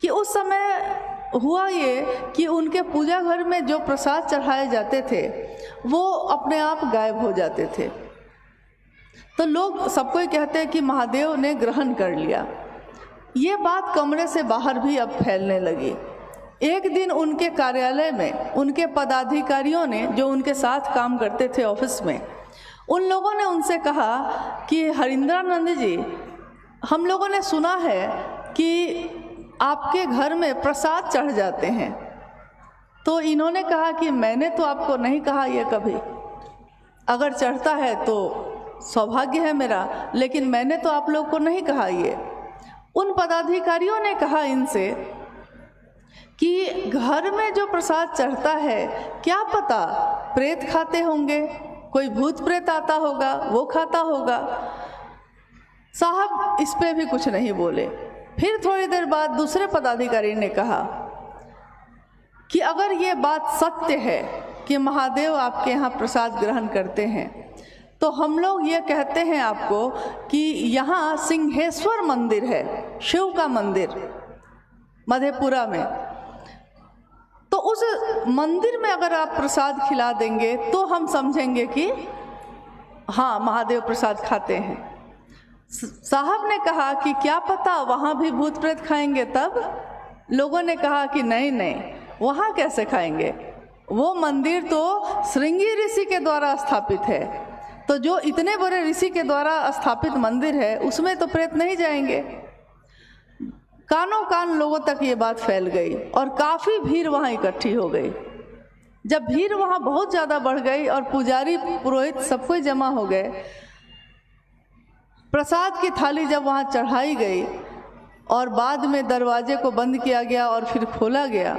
कि उस समय हुआ ये कि उनके पूजा घर में जो प्रसाद चढ़ाए जाते थे वो अपने आप गायब हो जाते थे। तो लोग सबको ही कहते हैं कि महादेव ने ग्रहण कर लिया। ये बात कमरे से बाहर भी अब फैलने लगी। एक दिन उनके कार्यालय में उनके पदाधिकारियों ने, जो उनके साथ काम करते थे ऑफिस में, उन लोगों ने उनसे कहा कि हरिंद्रानंद जी, हम लोगों ने सुना है कि आपके घर में प्रसाद चढ़ जाते हैं। तो इन्होंने कहा कि मैंने तो आपको नहीं कहा ये कभी, अगर चढ़ता है तो सौभाग्य है मेरा, लेकिन मैंने तो आप लोग को नहीं कहा ये। उन पदाधिकारियों ने कहा इनसे कि घर में जो प्रसाद चढ़ता है क्या पता प्रेत खाते होंगे, कोई भूत प्रेत आता होगा, वो खाता होगा। साहब इस पे भी कुछ नहीं बोले। फिर थोड़ी देर बाद दूसरे पदाधिकारी ने कहा कि अगर ये बात सत्य है कि महादेव आपके यहाँ प्रसाद ग्रहण करते हैं, तो हम लोग ये कहते हैं आपको कि यहाँ सिंहेश्वर मंदिर है, शिव का मंदिर मधेपुरा में। तो उस मंदिर में अगर आप प्रसाद खिला देंगे तो हम समझेंगे कि हाँ महादेव प्रसाद खाते हैं। साहब ने कहा कि क्या पता वहाँ भी भूत प्रेत खाएंगे। तब लोगों ने कहा कि नहीं नहीं, वहाँ कैसे खाएंगे, वो मंदिर तो श्रृंगी ऋषि के द्वारा स्थापित है, तो जो इतने बड़े ऋषि के द्वारा स्थापित मंदिर है उसमें तो प्रेत नहीं जाएंगे। कानों कान लोगों तक ये बात फैल गई और काफ़ी भीड़ वहाँ इकट्ठी हो गई। जब भीड़ वहाँ बहुत ज़्यादा बढ़ गई और पुजारी पुरोहित सब कोई जमा हो गए, प्रसाद की थाली जब वहाँ चढ़ाई गई और बाद में दरवाजे को बंद किया गया और फिर खोला गया,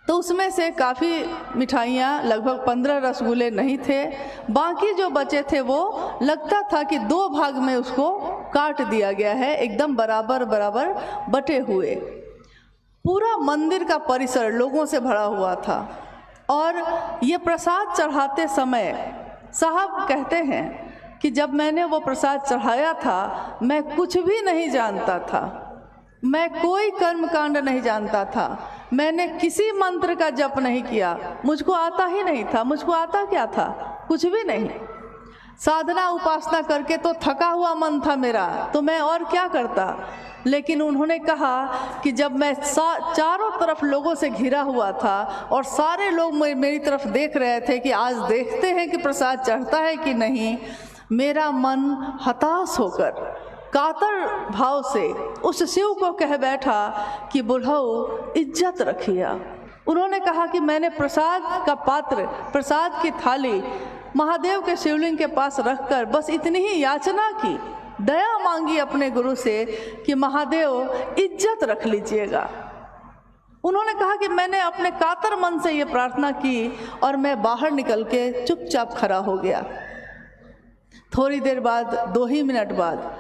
तो उसमें से काफ़ी मिठाइयाँ, लगभग 15 रसगुल्ले नहीं थे, बाकी जो बचे थे वो लगता था कि 2 भाग में उसको काट दिया गया है, एकदम बराबर बराबर बटे हुए। पूरा मंदिर का परिसर लोगों से भरा हुआ था। और ये प्रसाद चढ़ाते समय साहब कहते हैं कि जब मैंने वो प्रसाद चढ़ाया था मैं कुछ भी नहीं जानता था, मैं कोई कर्मकांड नहीं जानता था, मैंने किसी मंत्र का जप नहीं किया, मुझको आता ही नहीं था। मुझको आता क्या था, कुछ भी नहीं। साधना उपासना करके तो थका हुआ मन था मेरा, तो मैं और क्या करता। लेकिन उन्होंने कहा कि जब मैं चारों तरफ लोगों से घिरा हुआ था और सारे लोग मेरी तरफ देख रहे थे कि आज देखते हैं कि प्रसाद चढ़ता है कि नहीं, मेरा मन हताश होकर कातर भाव से उस शिव को कह बैठा कि बुढ़ऊ इज्जत रखिए। उन्होंने कहा कि मैंने प्रसाद का पात्र, प्रसाद की थाली महादेव के शिवलिंग के पास रखकर बस इतनी ही याचना की, दया मांगी अपने गुरु से कि महादेव इज्जत रख लीजिएगा। उन्होंने कहा कि मैंने अपने कातर मन से ये प्रार्थना की और मैं बाहर निकल के चुपचाप खड़ा हो गया। थोड़ी देर बाद, 2 ही मिनट बाद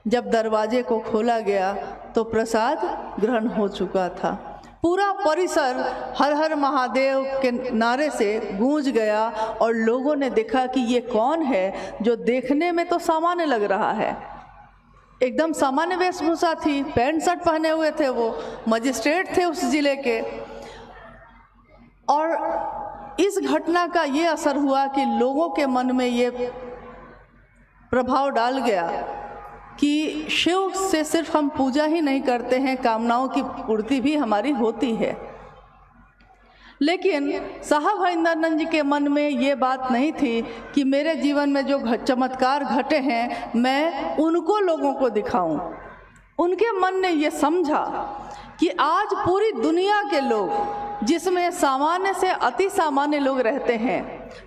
जब दरवाजे को खोला गया तो प्रसाद ग्रहण हो चुका था। पूरा परिसर हर हर महादेव के नारे से गूंज गया और लोगों ने देखा कि ये कौन है जो देखने में तो सामान्य लग रहा है, एकदम सामान्य वेशभूषा थी, पैंट शर्ट पहने हुए थे, वो मजिस्ट्रेट थे उस जिले के। और इस घटना का ये असर हुआ कि लोगों के मन में ये प्रभाव डाल गया कि शिव से सिर्फ हम पूजा ही नहीं करते हैं, कामनाओं की पूर्ति भी हमारी होती है। लेकिन साहब हरिंद्रानंद जी के मन में ये बात नहीं थी कि मेरे जीवन में जो चमत्कार घटे हैं मैं उनको लोगों को दिखाऊं। उनके मन ने ये समझा कि आज पूरी दुनिया के लोग, जिसमें सामान्य से अति सामान्य लोग रहते हैं,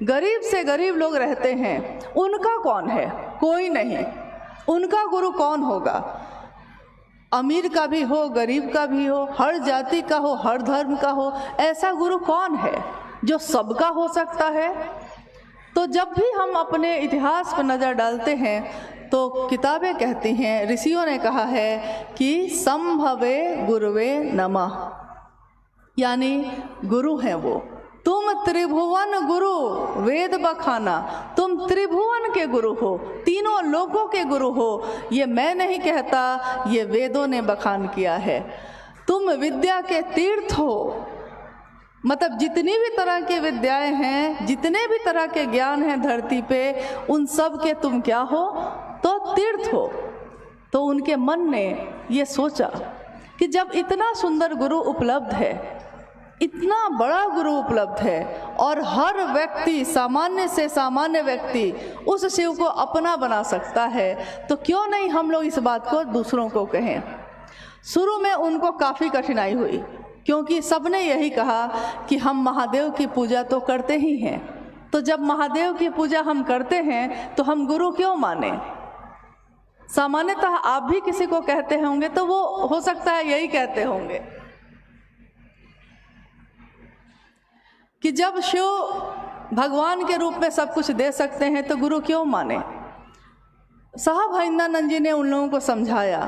गरीब से गरीब लोग रहते हैं, उनका कौन है, कोई नहीं। उनका गुरु कौन होगा, अमीर का भी हो, गरीब का भी हो, हर जाति का हो, हर धर्म का हो, ऐसा गुरु कौन है जो सबका हो सकता है। तो जब भी हम अपने इतिहास पर नज़र डालते हैं तो किताबें कहती हैं, ऋषियों ने कहा है कि संभवे गुरुवे नमः, यानी गुरु हैं वो। तुम त्रिभुवन गुरु वेद बखाना, तुम त्रिभुवन के गुरु हो, तीनों लोकों के गुरु हो। ये मैं नहीं कहता, ये वेदों ने बखान किया है। तुम विद्या के तीर्थ हो। मतलब जितनी भी तरह की विद्याएं हैं, जितने भी तरह के ज्ञान हैं धरती पे, उन सब के तुम क्या हो? तो तीर्थ हो। तो उनके मन ने ये सोचा कि जब इतना सुंदर गुरु उपलब्ध है, इतना बड़ा गुरु उपलब्ध है, और हर व्यक्ति, सामान्य से सामान्य व्यक्ति उस शिव को अपना बना सकता है, तो क्यों नहीं हम लोग इस बात को दूसरों को कहें। शुरू में उनको काफ़ी कठिनाई हुई, क्योंकि सबने यही कहा कि हम महादेव की पूजा तो करते ही हैं, तो जब महादेव की पूजा हम करते हैं तो हम गुरु क्यों माने। सामान्यतः आप भी किसी को कहते होंगे तो वो हो सकता है यही कहते होंगे कि जब शिव भगवान के रूप में सब कुछ दे सकते हैं तो गुरु क्यों माने। साहब हरिंद्रानंद जी ने उन लोगों को समझाया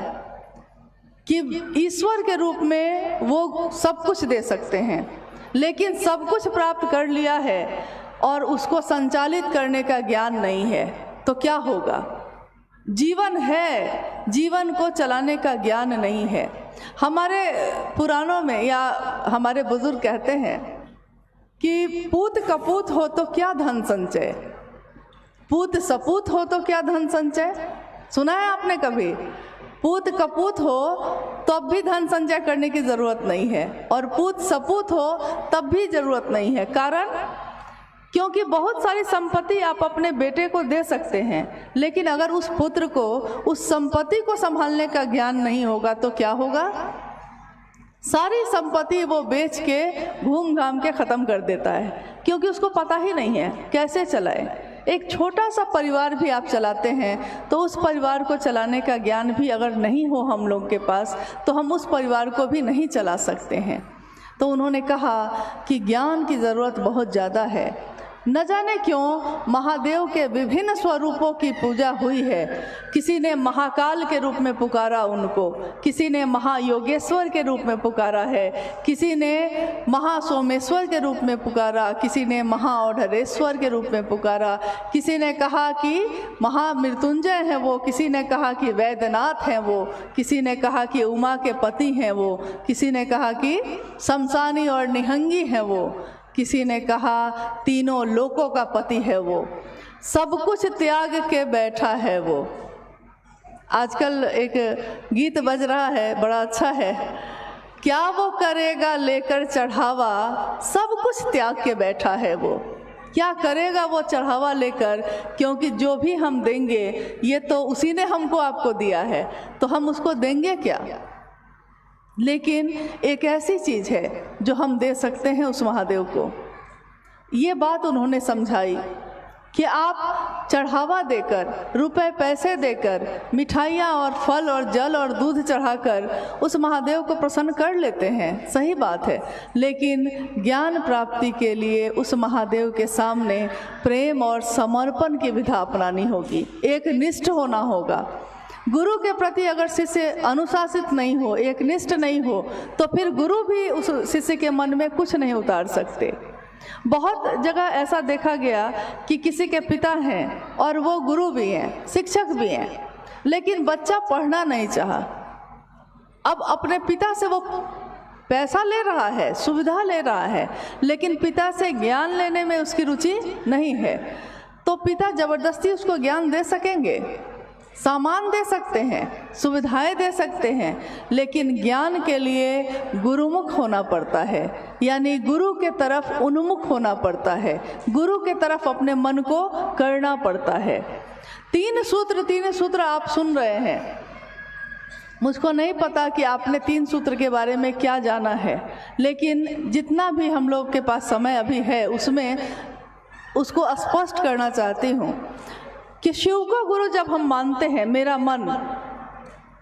कि ईश्वर के रूप में वो सब कुछ दे सकते हैं, लेकिन सब कुछ प्राप्त कर लिया है और उसको संचालित करने का ज्ञान नहीं है तो क्या होगा। जीवन है, जीवन को चलाने का ज्ञान नहीं है। हमारे पुराणों में या हमारे बुजुर्ग कहते हैं कि पूत कपूत हो तो क्या धन संचय, पूत सपूत हो तो क्या धन संचय। सुना है आपने कभी? पूत कपूत हो तब भी धन संचय करने की ज़रूरत नहीं है, और पूत सपूत हो तब भी ज़रूरत नहीं है। कारण, क्योंकि बहुत सारी संपत्ति आप अपने बेटे को दे सकते हैं, लेकिन अगर उस पुत्र को उस संपत्ति को संभालने का ज्ञान नहीं होगा तो क्या होगा। सारी संपत्ति वो बेच के घूम घाम के ख़त्म कर देता है, क्योंकि उसको पता ही नहीं है कैसे चलाए। एक छोटा सा परिवार भी आप चलाते हैं तो उस परिवार को चलाने का ज्ञान भी अगर नहीं हो हम लोग के पास तो हम उस परिवार को भी नहीं चला सकते हैं। तो उन्होंने कहा कि ज्ञान की ज़रूरत बहुत ज़्यादा है। न जाने क्यों महादेव के विभिन्न स्वरूपों की पूजा हुई है। किसी ने महाकाल के रूप में पुकारा उनको, किसी ने महायोगेश्वर के रूप में पुकारा है, किसी ने महासोमेश्वर के रूप में पुकारा, किसी ने महाओढ़रेश्वर के रूप में पुकारा, किसी ने कहा कि महामृत्युंजय हैं वो, किसी ने कहा कि वैद्यनाथ हैं वो, किसी ने कहा कि उमा के पति हैं वो, किसी ने कहा कि शमशानी और निहंगी हैं वो, किसी ने कहा तीनों लोकों का पति है वो, सब कुछ त्याग के बैठा है वो। आजकल एक गीत बज रहा है, बड़ा अच्छा है, क्या वो करेगा लेकर चढ़ावा, सब कुछ त्याग के बैठा है वो। क्या करेगा वो चढ़ावा लेकर, क्योंकि जो भी हम देंगे ये तो उसी ने हमको आपको दिया है, तो हम उसको देंगे क्या। लेकिन एक ऐसी चीज़ है जो हम दे सकते हैं उस महादेव को। ये बात उन्होंने समझाई कि आप चढ़ावा देकर, रुपए पैसे देकर, मिठाइयाँ और फल और जल और दूध चढ़ाकर उस महादेव को प्रसन्न कर लेते हैं, सही बात है, लेकिन ज्ञान प्राप्ति के लिए उस महादेव के सामने प्रेम और समर्पण की विधा अपनानी होगी, एक निष्ठ होना होगा। गुरु के प्रति अगर शिष्य अनुशासित नहीं हो, एक निष्ठ नहीं हो, तो फिर गुरु भी उस शिष्य के मन में कुछ नहीं उतार सकते। बहुत जगह ऐसा देखा गया कि किसी के पिता हैं और वो गुरु भी हैं, शिक्षक भी हैं, लेकिन बच्चा पढ़ना नहीं चाहा। अब अपने पिता से वो पैसा ले रहा है, सुविधा ले रहा है, लेकिन पिता से ज्ञान लेने में उसकी रुचि नहीं है, तो पिता जबरदस्ती उसको ज्ञान दे सकेंगे? सामान दे सकते हैं, सुविधाएं दे सकते हैं, लेकिन ज्ञान के लिए गुरुमुख होना पड़ता है, यानी गुरु के तरफ उन्मुख होना पड़ता है, गुरु के तरफ अपने मन को करना पड़ता है। तीन सूत्र आप सुन रहे हैं। मुझको नहीं पता कि आपने तीन सूत्र के बारे में क्या जाना है, लेकिन जितना भी हम लोग के पास समय अभी है उसमें उसको स्पष्ट करना चाहती हूँ कि शिव को गुरु जब हम मानते हैं, मेरा मन,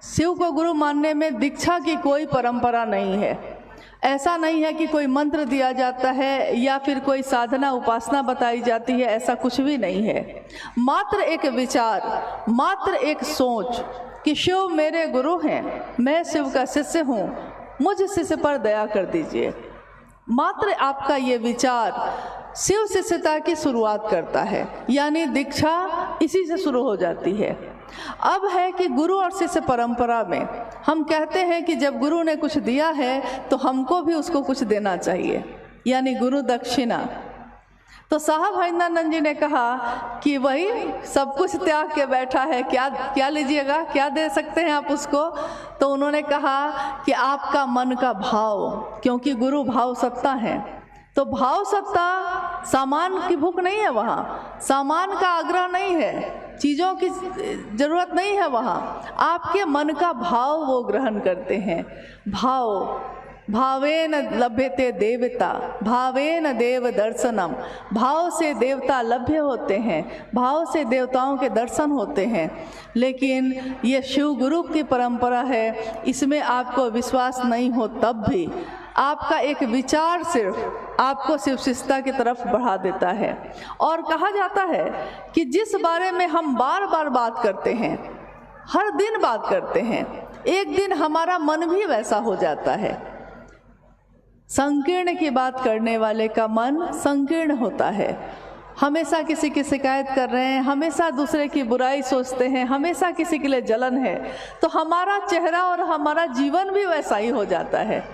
शिव को गुरु मानने में दीक्षा की कोई परंपरा नहीं है। ऐसा नहीं है कि कोई मंत्र दिया जाता है या फिर कोई साधना उपासना बताई जाती है, ऐसा कुछ भी नहीं है। मात्र एक विचार, मात्र एक सोच कि शिव मेरे गुरु हैं, मैं शिव का शिष्य हूँ, मुझ शिष्य पर दया कर दीजिए। मात्र आपका ये विचार शिव शिष्यता की शुरुआत करता है, यानी दीक्षा इसी से शुरू हो जाती है। अब है कि गुरु और शिष्य परंपरा में हम कहते हैं कि जब गुरु ने कुछ दिया है तो हमको भी उसको कुछ देना चाहिए, यानी गुरु दक्षिणा। तो साहब हरिंदरानंद जी ने कहा कि वही सब कुछ त्याग के बैठा है, क्या लीजिएगा, क्या दे सकते हैं आप उसको। तो उन्होंने कहा कि आपका मन का भाव, क्योंकि गुरु भाव सत्ता है। तो भाव सत्ता, सामान की भूख नहीं है वहाँ, सामान का आग्रह नहीं है, चीज़ों की ज़रूरत नहीं है वहाँ, आपके मन का भाव वो ग्रहण करते हैं। भावेन लभ्यते देवता, भावेन देव दर्शनम। भाव से देवता लभ्य होते हैं, भाव से देवताओं के दर्शन होते हैं। लेकिन ये शिव गुरु की परंपरा है, इसमें आपको विश्वास नहीं हो तब भी आपका एक विचार सिर्फ आपको शिव शिष्टता की तरफ बढ़ा देता है। और कहा जाता है कि जिस बारे में हम बार बार बात करते हैं, हर दिन बात करते हैं, एक दिन हमारा मन भी वैसा हो जाता है। संकीर्ण की बात करने वाले का मन संकीर्ण होता है। हमेशा किसी की शिकायत कर रहे हैं, हमेशा दूसरे की बुराई सोचते हैं, हमेशा किसी के लिए जलन है, तो हमारा चेहरा और हमारा जीवन भी वैसा ही हो जाता है।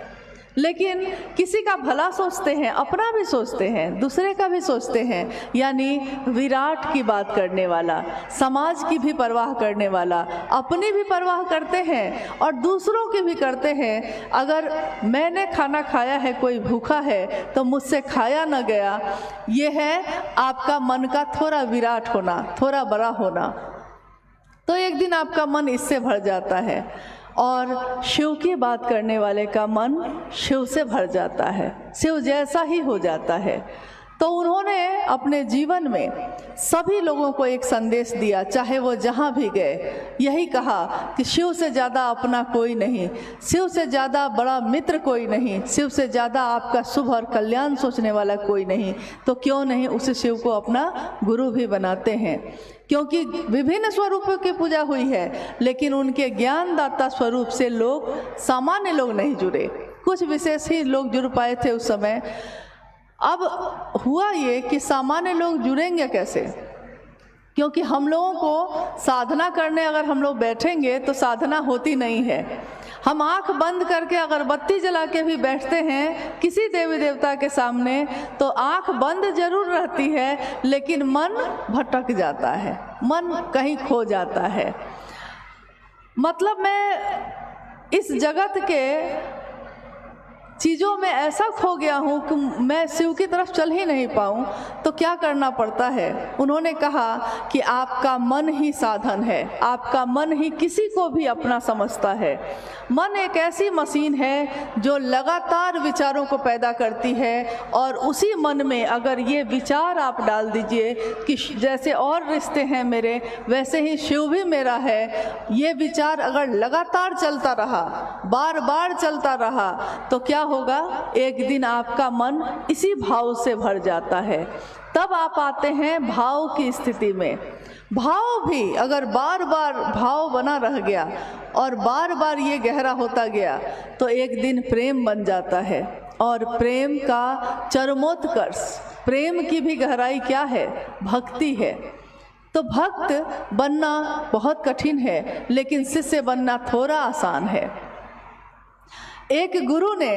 लेकिन किसी का भला सोचते हैं, अपना भी सोचते हैं, दूसरे का भी सोचते हैं, यानी विराट की बात करने वाला, समाज की भी परवाह करने वाला, अपनी भी परवाह करते हैं और दूसरों की भी करते हैं। अगर मैंने खाना खाया है, कोई भूखा है, तो मुझसे खाया न गया, ये है आपका मन का थोड़ा विराट होना, थोड़ा बड़ा होना। तो एक दिन आपका मन इससे भर जाता है और शिव की बात करने वाले का मन शिव से भर जाता है, शिव जैसा ही हो जाता है। तो उन्होंने अपने जीवन में सभी लोगों को एक संदेश दिया, चाहे वो जहाँ भी गए, यही कहा कि शिव से ज़्यादा अपना कोई नहीं, शिव से ज़्यादा बड़ा मित्र कोई नहीं, शिव से ज़्यादा आपका शुभ और कल्याण सोचने वाला कोई नहीं। तो क्यों नहीं उस शिव को अपना गुरु भी बनाते हैं, क्योंकि विभिन्न स्वरूपों की पूजा हुई है, लेकिन उनके ज्ञानदाता स्वरूप से लोग, सामान्य लोग नहीं जुड़े, कुछ विशेष ही लोग जुड़ पाए थे उस समय। अब हुआ ये कि सामान्य लोग जुड़ेंगे कैसे, क्योंकि हम लोगों को साधना करने अगर हम लोग बैठेंगे तो साधना होती नहीं है। हम आंख बंद करके अगर बत्ती जला के भी बैठते हैं किसी देवी देवता के सामने, तो आंख बंद जरूर रहती है, लेकिन मन भटक जाता है, मन कहीं खो जाता है। मतलब मैं इस जगत के चीज़ों में ऐसा खो गया हूँ कि मैं शिव की तरफ चल ही नहीं पाऊँ। तो क्या करना पड़ता है? उन्होंने कहा कि आपका मन ही साधन है, आपका मन ही किसी को भी अपना समझता है। मन एक ऐसी मशीन है जो लगातार विचारों को पैदा करती है, और उसी मन में अगर ये विचार आप डाल दीजिए कि जैसे और रिश्ते हैं मेरे, वैसे ही शिव भी मेरा है, ये विचार अगर लगातार चलता रहा, बार बार चलता रहा, तो क्या होगा? एक दिन आपका मन इसी भाव से भर जाता है। तब आप आते हैं भाव की स्थिति में। भाव भी अगर बार बार भाव बना रह गया और बार बार ये गहरा होता गया, तो एक दिन प्रेम बन जाता है। और प्रेम का चरमोत्कर्ष, प्रेम की भी गहराई क्या है? भक्ति है। तो भक्त बनना बहुत कठिन है, लेकिन शिष्य बनना थोड़ा आसान है। एक गुरु ने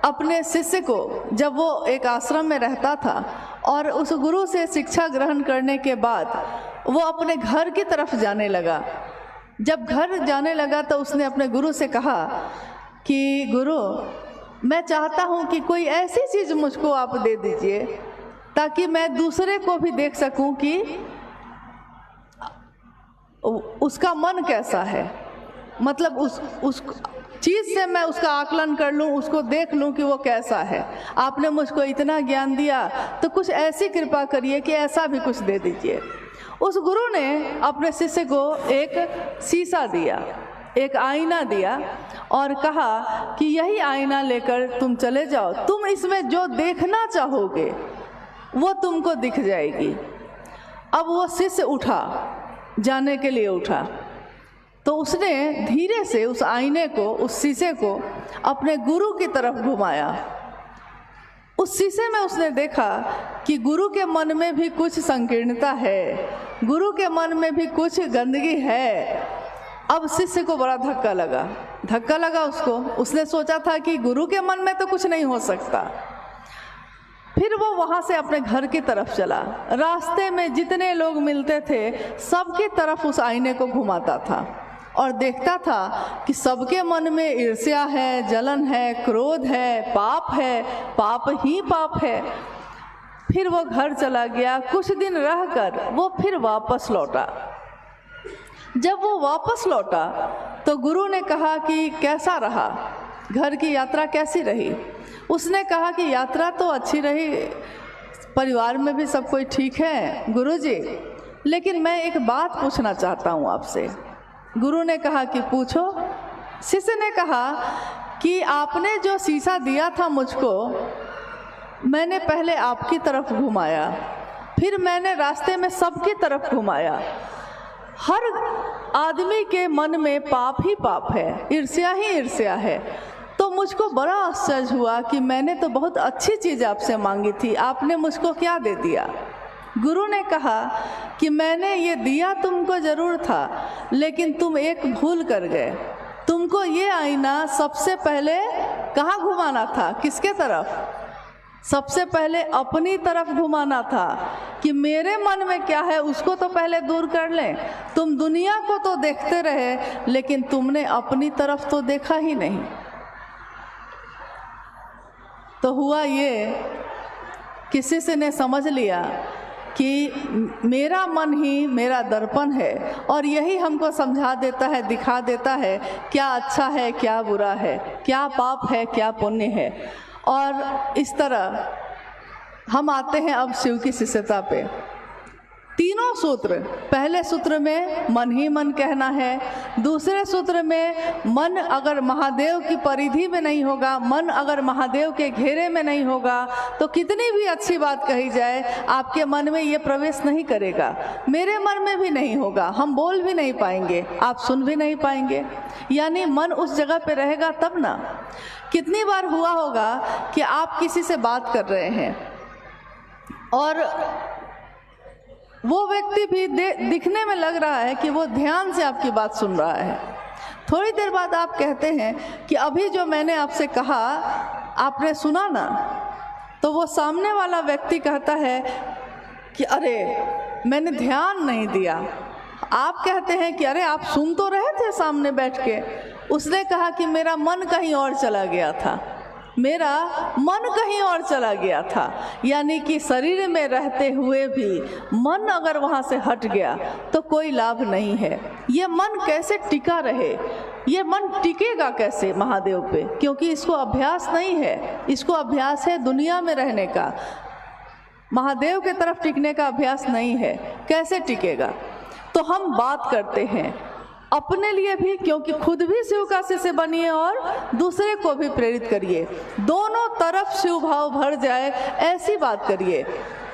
अपने शिष्य को, जब वो एक आश्रम में रहता था और उस गुरु से शिक्षा ग्रहण करने के बाद वो अपने घर की तरफ जाने लगा। जब घर जाने लगा तो उसने अपने गुरु से कहा कि गुरु, मैं चाहता हूँ कि कोई ऐसी चीज़ मुझको आप दे दीजिए ताकि मैं दूसरे को भी देख सकूँ कि उसका मन कैसा है, मतलब उस चीज़ से मैं उसका आकलन कर लूँ, उसको देख लूँ कि वो कैसा है। आपने मुझको इतना ज्ञान दिया, तो कुछ ऐसी कृपा करिए कि ऐसा भी कुछ दे दीजिए। उस गुरु ने अपने शिष्य को एक शीशा दिया, एक आईना दिया और कहा कि यही आईना लेकर तुम चले जाओ, तुम इसमें जो देखना चाहोगे वो तुमको दिख जाएगी। अब वो शिष्य उठा, जाने के लिए उठा, तो उसने धीरे से उस आईने को, उस शीशे को अपने गुरु की तरफ घुमाया। उस शीशे में उसने देखा कि गुरु के मन में भी कुछ संकीर्णता है, गुरु के मन में भी कुछ गंदगी है। अब शिष्य को बड़ा धक्का लगा उसको। उसने सोचा था कि गुरु के मन में तो कुछ नहीं हो सकता। फिर वो वहाँ से अपने घर की तरफ चला। रास्ते में जितने लोग मिलते थे सबकी तरफ उस आईने को घुमाता था और देखता था कि सबके मन में ईर्ष्या है, जलन है, क्रोध है, पाप ही पाप है। फिर वो घर चला गया। कुछ दिन रहकर वो फिर वापस लौटा। जब वो वापस लौटा तो गुरु ने कहा कि कैसा रहा, घर की यात्रा कैसी रही? उसने कहा कि यात्रा तो अच्छी रही, परिवार में भी सब कोई ठीक है गुरुजी, लेकिन मैं एक बात पूछना चाहता हूँ आपसे। गुरु ने कहा कि पूछो। शिष्य ने कहा कि आपने जो शीशा दिया था मुझको, मैंने पहले आपकी तरफ घुमाया, फिर मैंने रास्ते में सबकी तरफ घुमाया। हर आदमी के मन में पाप ही पाप है, ईर्ष्या ही ईर्ष्या है। तो मुझको बड़ा आश्चर्य हुआ कि मैंने तो बहुत अच्छी चीज़ आपसे मांगी थी, आपने मुझको क्या दे दिया? गुरु ने कहा कि मैंने ये दिया तुमको ज़रूर था, लेकिन तुम एक भूल कर गए। तुमको ये आईना सबसे पहले कहाँ घुमाना था, किसके तरफ? सबसे पहले अपनी तरफ घुमाना था कि मेरे मन में क्या है उसको तो पहले दूर कर लें। तुम दुनिया को तो देखते रहे, लेकिन तुमने अपनी तरफ तो देखा ही नहीं। तो हुआ ये कि शिष्य ने समझ लिया कि मेरा मन ही मेरा दर्पण है और यही हमको समझा देता है, दिखा देता है क्या अच्छा है, क्या बुरा है, क्या पाप है, क्या पुण्य है। और इस तरह हम आते हैं अब शिव की शिष्यता पे। तीनों सूत्र, पहले सूत्र में मन ही मन कहना है, दूसरे सूत्र में मन अगर महादेव की परिधि में नहीं होगा, मन अगर महादेव के घेरे में नहीं होगा तो कितनी भी अच्छी बात कही जाए आपके मन में ये प्रवेश नहीं करेगा, मेरे मन में भी नहीं होगा, हम बोल भी नहीं पाएंगे, आप सुन भी नहीं पाएंगे। यानी मन उस जगह पे रहेगा तब ना। कितनी बार हुआ होगा कि आप किसी से बात कर रहे हैं और वो व्यक्ति भी दिखने में लग रहा है कि वो ध्यान से आपकी बात सुन रहा है। थोड़ी देर बाद आप कहते हैं कि अभी जो मैंने आपसे कहा आपने सुना ना, तो वो सामने वाला व्यक्ति कहता है कि अरे मैंने ध्यान नहीं दिया। आप कहते हैं कि अरे आप सुन तो रहे थे सामने बैठ के। उसने कहा कि मेरा मन कहीं और चला गया था, मेरा मन कहीं और चला गया था। यानी कि शरीर में रहते हुए भी मन अगर वहाँ से हट गया तो कोई लाभ नहीं है। ये मन कैसे टिका रहे, ये मन टिकेगा कैसे महादेव पे? क्योंकि इसको अभ्यास नहीं है, इसको अभ्यास है दुनिया में रहने का, महादेव के तरफ टिकने का अभ्यास नहीं है। कैसे टिकेगा? तो हम बात करते हैं अपने लिए भी, क्योंकि खुद भी शिव का शिष्य बनिए और दूसरे को भी प्रेरित करिए, दोनों तरफ शिव भाव भर जाए ऐसी बात करिए।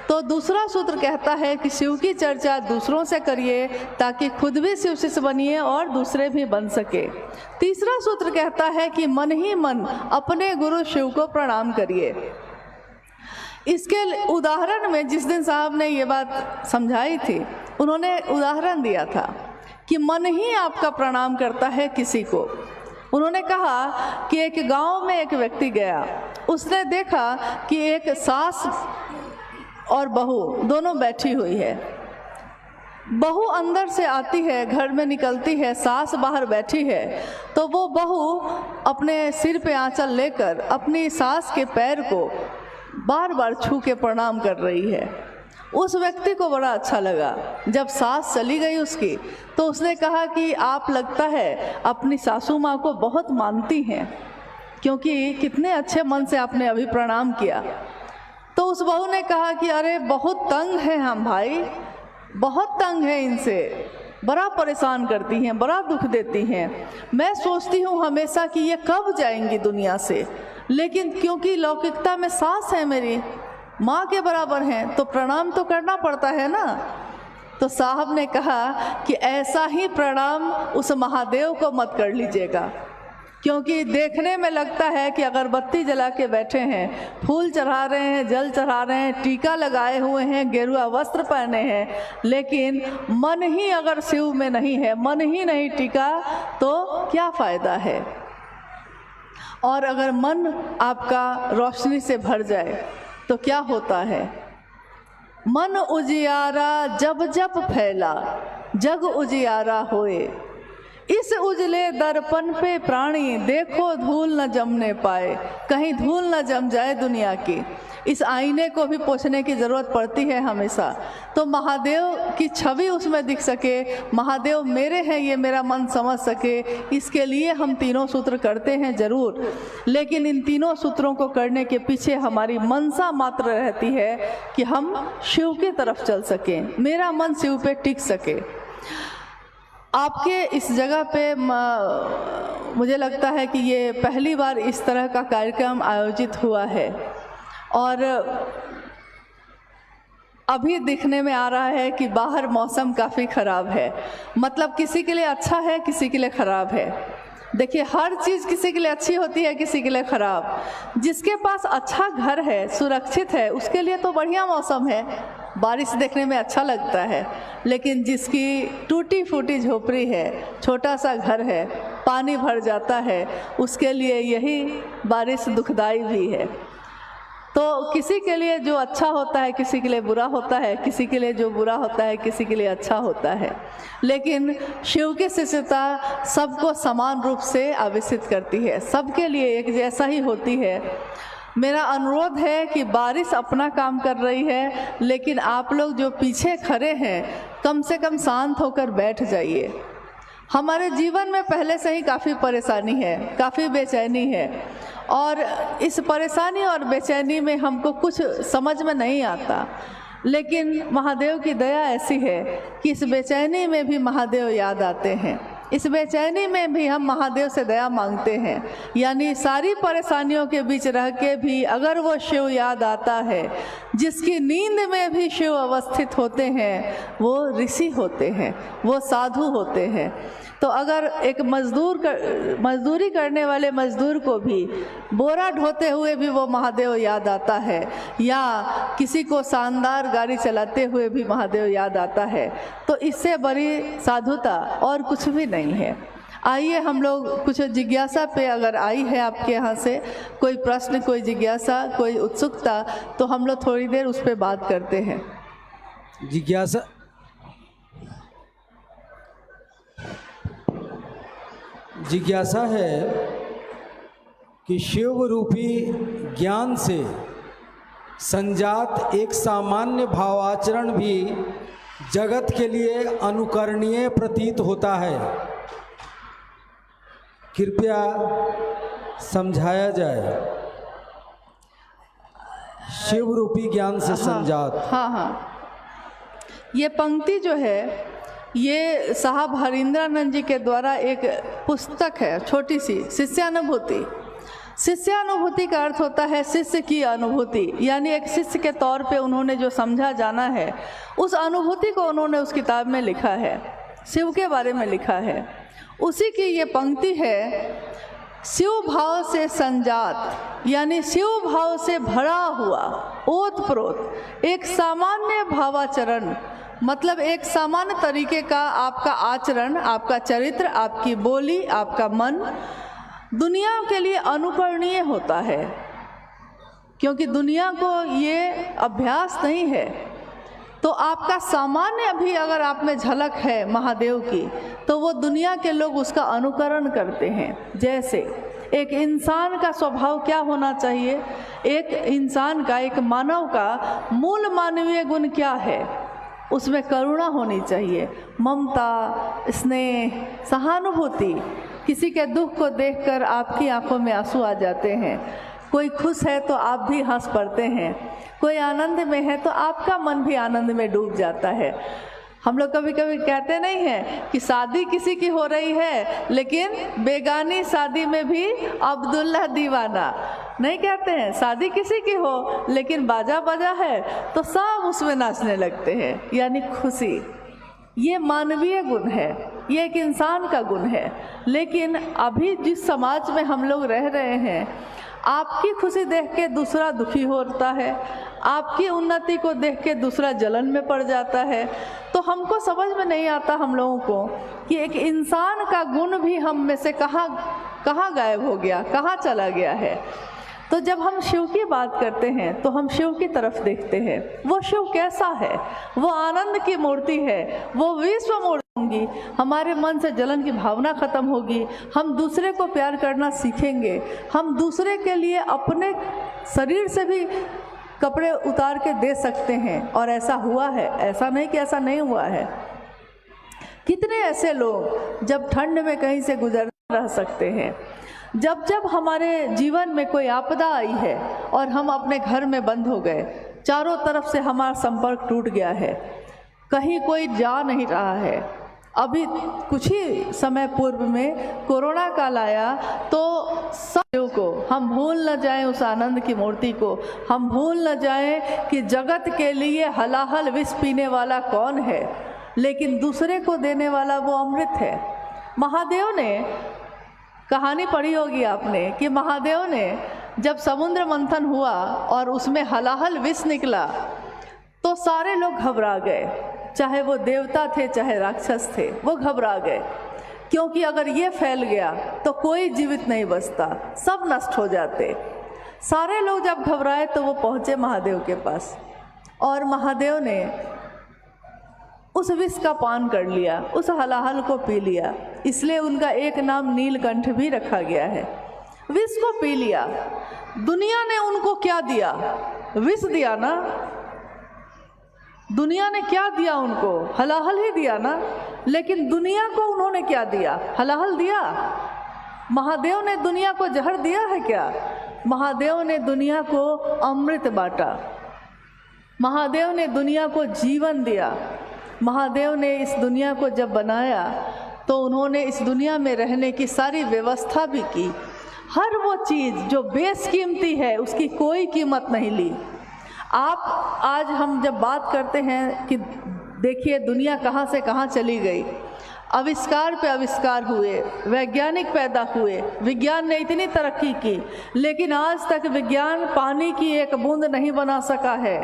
तो दूसरा सूत्र कहता है कि शिव की चर्चा दूसरों से करिए ताकि खुद भी शिव शिष्य बनिए और दूसरे भी बन सके। तीसरा सूत्र कहता है कि मन ही मन अपने गुरु शिव को प्रणाम करिए। इसके उदाहरण में जिस दिन साहब ने ये बात समझाई थी, उन्होंने उदाहरण दिया था कि मन ही आपका प्रणाम करता है किसी को। उन्होंने कहा कि एक गांव में एक व्यक्ति गया, उसने देखा कि एक सास और बहू दोनों बैठी हुई है। बहू अंदर से आती है, घर में निकलती है, सास बाहर बैठी है। तो वो बहू अपने सिर पे आंचल लेकर अपनी सास के पैर को बार बार छू के प्रणाम कर रही है। उस व्यक्ति को बड़ा अच्छा लगा। जब सास चली गई उसकी, तो उसने कहा कि आप लगता है अपनी सासू माँ को बहुत मानती हैं, क्योंकि कितने अच्छे मन से आपने अभी प्रणाम किया। तो उस बहू ने कहा कि अरे बहुत तंग है हम भाई, बहुत तंग है इनसे, बड़ा परेशान करती हैं, बड़ा दुख देती हैं। मैं सोचती हूँ हमेशा कि ये कब जाएंगी दुनिया से, लेकिन क्योंकि लौकिकता में सास है मेरी, माँ के बराबर हैं, तो प्रणाम तो करना पड़ता है ना। तो साहब ने कहा कि ऐसा ही प्रणाम उस महादेव को मत कर लीजिएगा, क्योंकि देखने में लगता है कि अगरबत्ती जला के बैठे हैं, फूल चढ़ा रहे हैं, जल चढ़ा रहे हैं, टीका लगाए हुए हैं, गेरुआ वस्त्र पहने हैं, लेकिन मन ही अगर शिव में नहीं है, मन ही नहीं टिका तो क्या फ़ायदा है। और अगर मन आपका रोशनी से भर जाए तो क्या होता है। मन उजियारा जब जब फैला, जग उजियारा होए, इस उजले दर्पण पे प्राणी देखो धूल न जमने पाए, कहीं धूल न जम जाए दुनिया की। इस आईने को भी पोंछने की ज़रूरत पड़ती है हमेशा, तो महादेव की छवि उसमें दिख सके, महादेव मेरे हैं ये मेरा मन समझ सके, इसके लिए हम तीनों सूत्र करते हैं ज़रूर। लेकिन इन तीनों सूत्रों को करने के पीछे हमारी मनसा मात्र रहती है कि हम शिव की तरफ चल सकें, मेरा मन शिव पे टिक सके। आपके इस जगह पे मुझे लगता है कि ये पहली बार इस तरह का कार्यक्रम आयोजित हुआ है और अभी दिखने में आ रहा है कि बाहर मौसम काफ़ी ख़राब है, मतलब किसी के लिए अच्छा है, किसी के लिए ख़राब है। देखिए, हर चीज़ किसी के लिए अच्छी होती है, किसी के लिए ख़राब। जिसके पास अच्छा घर है, सुरक्षित है, उसके लिए तो बढ़िया मौसम है, बारिश देखने में अच्छा लगता है। लेकिन जिसकी टूटी फूटी झोपड़ी है, छोटा सा घर है, पानी भर जाता है, उसके लिए यही बारिश दुखदाई भी है। तो किसी के लिए जो अच्छा होता है किसी के लिए बुरा होता है, किसी के लिए जो बुरा होता है किसी के लिए अच्छा होता है। लेकिन शिव की शिष्यता सबको समान रूप से आवेशित करती है, सबके लिए एक जैसा ही होती है। मेरा अनुरोध है कि बारिश अपना काम कर रही है, लेकिन आप लोग जो पीछे खड़े हैं कम से कम शांत होकर बैठ जाइए। हमारे जीवन में पहले से ही काफ़ी परेशानी है, काफ़ी बेचैनी है, और इस परेशानी और बेचैनी में हमको कुछ समझ में नहीं आता। लेकिन महादेव की दया ऐसी है कि इस बेचैनी में भी महादेव याद आते हैं, इस बेचैनी में भी हम महादेव से दया मांगते हैं। यानी सारी परेशानियों के बीच रह के भी अगर वो शिव याद आता है, जिसकी नींद में भी शिव अवस्थित होते हैं, वो ऋषि होते हैं, वो साधु होते हैं। तो अगर एक मजदूरी करने वाले मजदूर को भी बोरा ढोते हुए भी वो महादेव याद आता है, या किसी को शानदार गाड़ी चलाते हुए भी महादेव याद आता है, तो इससे बड़ी साधुता और कुछ भी नहीं है। आइए हम लोग कुछ जिज्ञासा पे अगर आई है आपके यहाँ से कोई प्रश्न, कोई जिज्ञासा, कोई उत्सुकता, तो हम लोग थोड़ी देर उस पर बात करते हैं। जिज्ञासा है कि शिव रूपी ज्ञान से संजात एक सामान्य भावाचरण भी जगत के लिए अनुकरणीय प्रतीत होता है, कृपया समझाया जाए। शिव रूपी ज्ञान से संजात। हाँ, ये पंक्ति जो है ये साहब हरिंद्रानंद जी के द्वारा एक पुस्तक है, छोटी सी, शिष्यानुभूति। शिष्यानुभूति का अर्थ होता है शिष्य की अनुभूति, यानी एक शिष्य के तौर पे उन्होंने जो समझा जाना है उस अनुभूति को उन्होंने उस किताब में लिखा है, शिव के बारे में लिखा है। उसी की ये पंक्ति है, शिव भाव से संजात, यानी शिव भाव से भरा हुआ, ओत प्रोत एक सामान्य भावाचरण, मतलब एक सामान्य तरीके का आपका आचरण, आपका चरित्र, आपकी बोली, आपका मन दुनिया के लिए अनुकरणीय होता है, क्योंकि दुनिया को ये अभ्यास नहीं है। तो आपका सामान्य भी अगर आप में झलक है महादेव की, तो वो दुनिया के लोग उसका अनुकरण करते हैं। जैसे एक इंसान का स्वभाव क्या होना चाहिए, एक इंसान का, एक मानव का मूल मानवीय गुण क्या है, उसमें करुणा होनी चाहिए, ममता, स्नेह, सहानुभूति। किसी के दुख को देखकर आपकी आंखों में आंसू आ जाते हैं, कोई खुश है तो आप भी हंस पड़ते हैं, कोई आनंद में है तो आपका मन भी आनंद में डूब जाता है। हम लोग कभी कभी कहते नहीं हैं कि शादी किसी की हो रही है लेकिन बेगानी शादी में भी अब्दुल्ला दीवाना, नहीं कहते हैं। शादी किसी की हो लेकिन बाजा बजा है तो सब उसमें नाचने लगते हैं, यानी खुशी। ये मानवीय गुण है, ये एक इंसान का गुण है। लेकिन अभी जिस समाज में हम लोग रह रहे हैं, आपकी खुशी देख के दूसरा दुखी होता है, आपकी उन्नति को देख के दूसरा जलन में पड़ जाता है। तो हमको समझ में नहीं आता हम लोगों को कि एक इंसान का गुण भी हम में से कहाँ गायब हो गया, कहाँ चला गया है। तो जब हम शिव की बात करते हैं तो हम शिव की तरफ देखते हैं। वो शिव कैसा है? वो आनंद की मूर्ति है, वो विश्व मूर्ति होंगी। हमारे मन से जलन की भावना खत्म होगी, हम दूसरे को प्यार करना सीखेंगे, हम दूसरे के लिए अपने शरीर से भी कपड़े उतार के दे सकते हैं। और ऐसा हुआ है, ऐसा नहीं कि ऐसा नहीं हुआ है। कितने ऐसे लोग जब ठंड में कहीं से गुजर रह सकते हैं, जब जब हमारे जीवन में कोई आपदा आई है और हम अपने घर में बंद हो गए, चारों तरफ से हमारा संपर्क टूट गया है, कहीं कोई जा नहीं रहा है। अभी कुछ ही समय पूर्व में कोरोना काल आया तो सब को हम भूल न जाएं, उस आनंद की मूर्ति को हम भूल न जाएं कि जगत के लिए हलाहल विष पीने वाला कौन है, लेकिन दूसरे को देने वाला वो अमृत है। महादेव ने, कहानी पढ़ी होगी आपने कि महादेव ने जब समुद्र मंथन हुआ और उसमें हलाहल विष निकला तो सारे लोग घबरा गए, चाहे वो देवता थे चाहे राक्षस थे, वो घबरा गए। क्योंकि अगर ये फैल गया तो कोई जीवित नहीं बचता, सब नष्ट हो जाते। सारे लोग जब घबराए तो वो पहुँचे महादेव के पास और महादेव ने उस विष का पान कर लिया, उस हलाहल को पी लिया। इसलिए उनका एक नाम नीलकंठ भी रखा गया है। विष को पी लिया। दुनिया ने उनको क्या दिया? विष दिया ना। दुनिया ने क्या दिया उनको? हलाहल ही दिया ना। लेकिन दुनिया को उन्होंने क्या दिया? हलाहल दिया। महादेव ने दुनिया को जहर दिया है क्या? महादेव ने दुनिया को अमृत बांटा। महादेव ने दुनिया को जीवन दिया। महादेव ने इस दुनिया को जब बनाया तो उन्होंने इस दुनिया में रहने की सारी व्यवस्था भी की। हर वो चीज़ जो बेशकीमती है उसकी कोई कीमत नहीं ली। आप आज हम जब बात करते हैं कि देखिए दुनिया कहाँ से कहाँ चली गई, आविष्कार पे आविष्कार हुए, वैज्ञानिक पैदा हुए, विज्ञान ने इतनी तरक्की की, लेकिन आज तक विज्ञान पानी की एक बूंद नहीं बना सका है।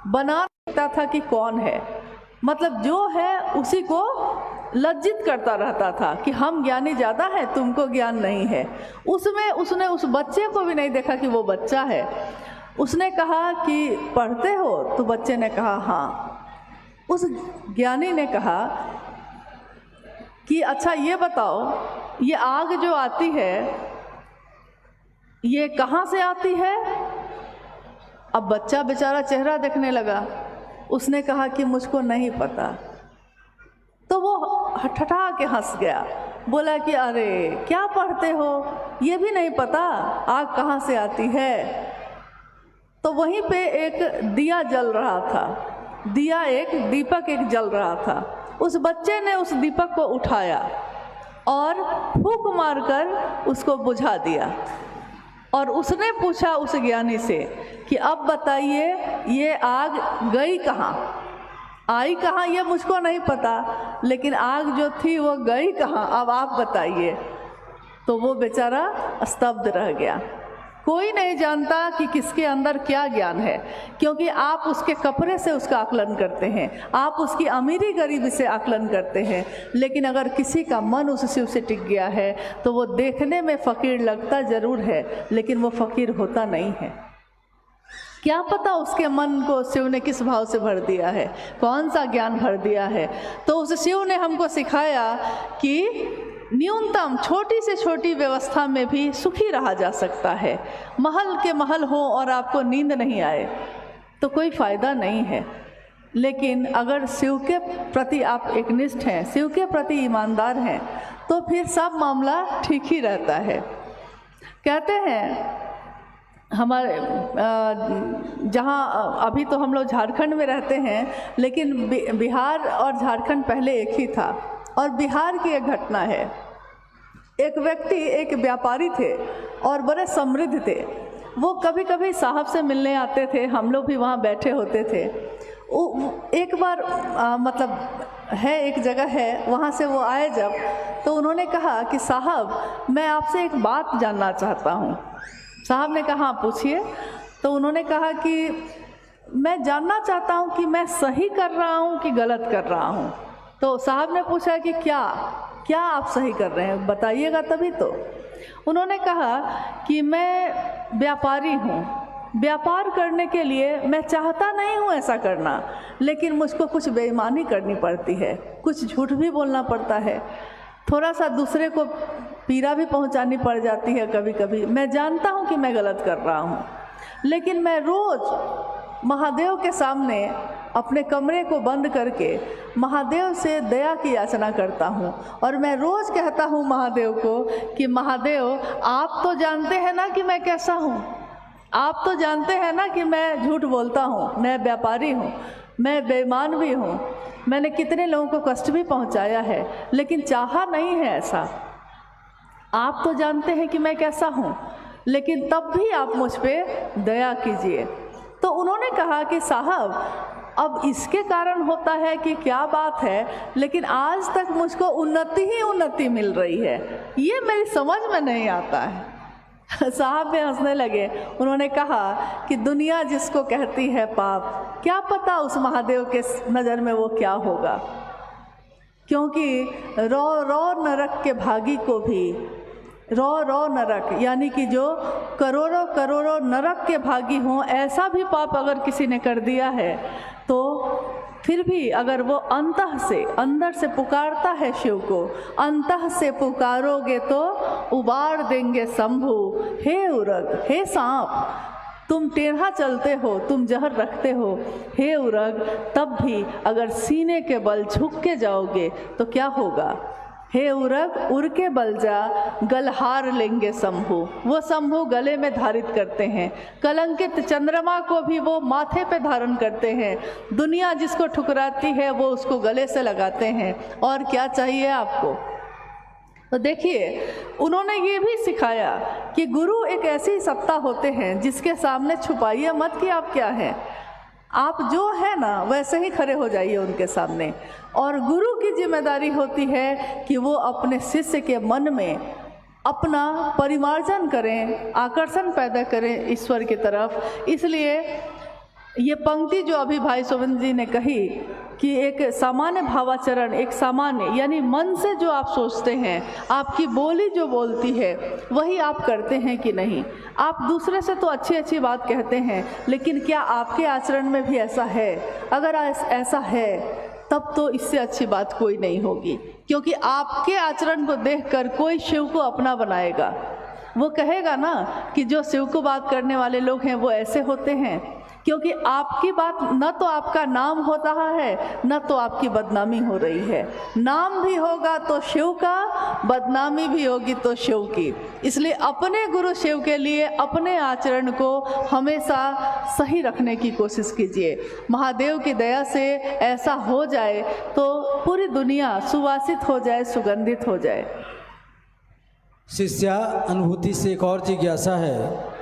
बना सकता था कि कौन है, मतलब जो है उसी को लज्जित करता रहता था कि हम ज्ञानी ज़्यादा है, तुमको ज्ञान नहीं है। उसने उस बच्चे को भी नहीं देखा कि वो बच्चा है। उसने कहा कि पढ़ते हो? तो बच्चे ने कहा हाँ। उस ज्ञानी ने कहा कि अच्छा ये बताओ, ये आग जो आती है ये कहाँ से आती है? अब बच्चा बेचारा चेहरा देखने लगा। उसने कहा कि मुझको नहीं पता। तो वो हठठा के हंस गया, बोला कि अरे क्या पढ़ते हो, ये भी नहीं पता आग कहाँ से आती है? तो वहीं पे एक दिया जल रहा था, दीपक एक जल रहा था। उस बच्चे ने उस दीपक को उठाया और फूंक मारकर उसको बुझा दिया। और उसने पूछा उस ज्ञानी से कि अब बताइए ये आग गई कहाँ, आई कहाँ? ये मुझको नहीं पता, लेकिन आग जो थी वो गई कहाँ, अब आप बताइए। तो वो बेचारा स्तब्ध रह गया। कोई नहीं जानता कि किसके अंदर क्या ज्ञान है, क्योंकि आप उसके कपड़े से उसका आकलन करते हैं, आप उसकी अमीरी गरीबी से आकलन करते हैं। लेकिन अगर किसी का मन उस शिव से टिक गया है तो वो देखने में फ़कीर लगता ज़रूर है, लेकिन वो फ़कीर होता नहीं है। क्या पता उसके मन को शिव ने किस भाव से भर दिया है, कौन सा ज्ञान भर दिया है। तो उस शिव ने हमको सिखाया कि न्यूनतम छोटी से छोटी व्यवस्था में भी सुखी रहा जा सकता है। महल के महल हो और आपको नींद नहीं आए तो कोई फ़ायदा नहीं है। लेकिन अगर शिव के प्रति आप एकनिष्ठ हैं, शिव के प्रति ईमानदार हैं, तो फिर सब मामला ठीक ही रहता है। कहते हैं हमारे जहाँ अभी तो हम लोग झारखंड में रहते हैं, लेकिन बिहार और झारखंड पहले एक ही था। और बिहार की एक घटना है। एक व्यक्ति, एक व्यापारी थे और बड़े समृद्ध थे। वो कभी कभी साहब से मिलने आते थे, हम लोग भी वहाँ बैठे होते थे। एक बार मतलब है, एक जगह है, वहाँ से वो आए जब, तो उन्होंने कहा कि साहब मैं आपसे एक बात जानना चाहता हूँ। साहब ने कहा पूछिए। तो उन्होंने कहा कि मैं जानना चाहता हूँ कि मैं सही कर रहा हूँ कि गलत कर रहा हूँ। तो साहब ने पूछा कि क्या आप सही कर रहे हैं, बताइएगा तभी तो। उन्होंने कहा कि मैं व्यापारी हूँ, व्यापार करने के लिए मैं चाहता नहीं हूँ ऐसा करना, लेकिन मुझको कुछ बेईमानी करनी पड़ती है, कुछ झूठ भी बोलना पड़ता है, थोड़ा सा दूसरे को पीड़ा भी पहुँचानी पड़ जाती है कभी कभी। मैं जानता हूँ कि मैं गलत कर रहा हूँ, लेकिन मैं रोज़ महादेव के सामने अपने कमरे को बंद करके महादेव से दया की याचना करता हूँ, और मैं रोज़ कहता हूँ महादेव को कि महादेव आप तो जानते हैं ना कि मैं कैसा हूँ, आप तो जानते हैं ना कि मैं झूठ बोलता हूँ, मैं व्यापारी हूँ, मैं बेईमान भी हूँ, मैंने कितने लोगों को कष्ट भी पहुँचाया है, लेकिन चाहा नहीं है ऐसा। आप तो जानते हैं कि मैं कैसा हूँ, लेकिन तब भी आप मुझ पर दया कीजिए। तो उन्होंने कहा कि साहब अब इसके कारण होता है कि क्या बात है, लेकिन आज तक मुझको उन्नति ही उन्नति मिल रही है, ये मेरी समझ में नहीं आता है। साहब भी हंसने लगे। उन्होंने कहा कि दुनिया जिसको कहती है पाप, क्या पता उस महादेव के नज़र में वो क्या होगा, क्योंकि रौ रौ नरक के भागी को भी, रौ रौ नरक यानी कि जो करोड़ों करोड़ों नरक के भागी हों, ऐसा भी पाप अगर किसी ने कर दिया है तो फिर भी अगर वो अंतः से, अंदर से पुकारता है शिव को, अंतः से पुकारोगे तो उबार देंगे शंभु। हे उरग, हे सांप, तुम टेढ़ा चलते हो, तुम जहर रखते हो, हे उरग, तब भी अगर सीने के बल झुक के जाओगे तो क्या होगा। हे उरग, उर के बल जा, गलहार लेंगे शंभु। वो शंभु गले में धारित करते हैं, कलंकित चंद्रमा को भी वो माथे पे धारण करते हैं, दुनिया जिसको ठुकराती है वो उसको गले से लगाते हैं, और क्या चाहिए आपको। तो देखिए, उन्होंने ये भी सिखाया कि गुरु एक ऐसी सत्ता होते हैं जिसके सामने छुपाइए मत कि आप क्या हैं, आप जो है ना वैसे ही खड़े हो जाइए उनके सामने। और गुरु की जिम्मेदारी होती है कि वो अपने शिष्य के मन में अपना परिमार्जन करें, आकर्षण पैदा करें ईश्वर की तरफ। इसलिए ये पंक्ति जो अभी भाई सोविंद जी ने कही कि एक सामान्य भावाचरण, एक सामान्य यानी मन से जो आप सोचते हैं, आपकी बोली जो बोलती है वही आप करते हैं कि नहीं। आप दूसरे से तो अच्छी अच्छी बात कहते हैं, लेकिन क्या आपके आचरण में भी ऐसा है? अगर ऐसा है तब तो इससे अच्छी बात कोई नहीं होगी, क्योंकि आपके आचरण को देखकर कोई शिव को अपना बनाएगा। वो कहेगा ना कि जो शिव को बात करने वाले लोग हैं वो ऐसे होते हैं, क्योंकि आपकी बात न तो आपका नाम हो रहा है, न तो आपकी बदनामी हो रही है। नाम भी होगा तो शिव का, बदनामी भी होगी तो शिव की। इसलिए अपने गुरु शिव के लिए अपने आचरण को हमेशा सही रखने की कोशिश कीजिए। महादेव की दया से ऐसा हो जाए तो पूरी दुनिया सुवासित हो जाए, सुगंधित हो जाए। शिष्या अनुभूति से एक और जिज्ञासा है।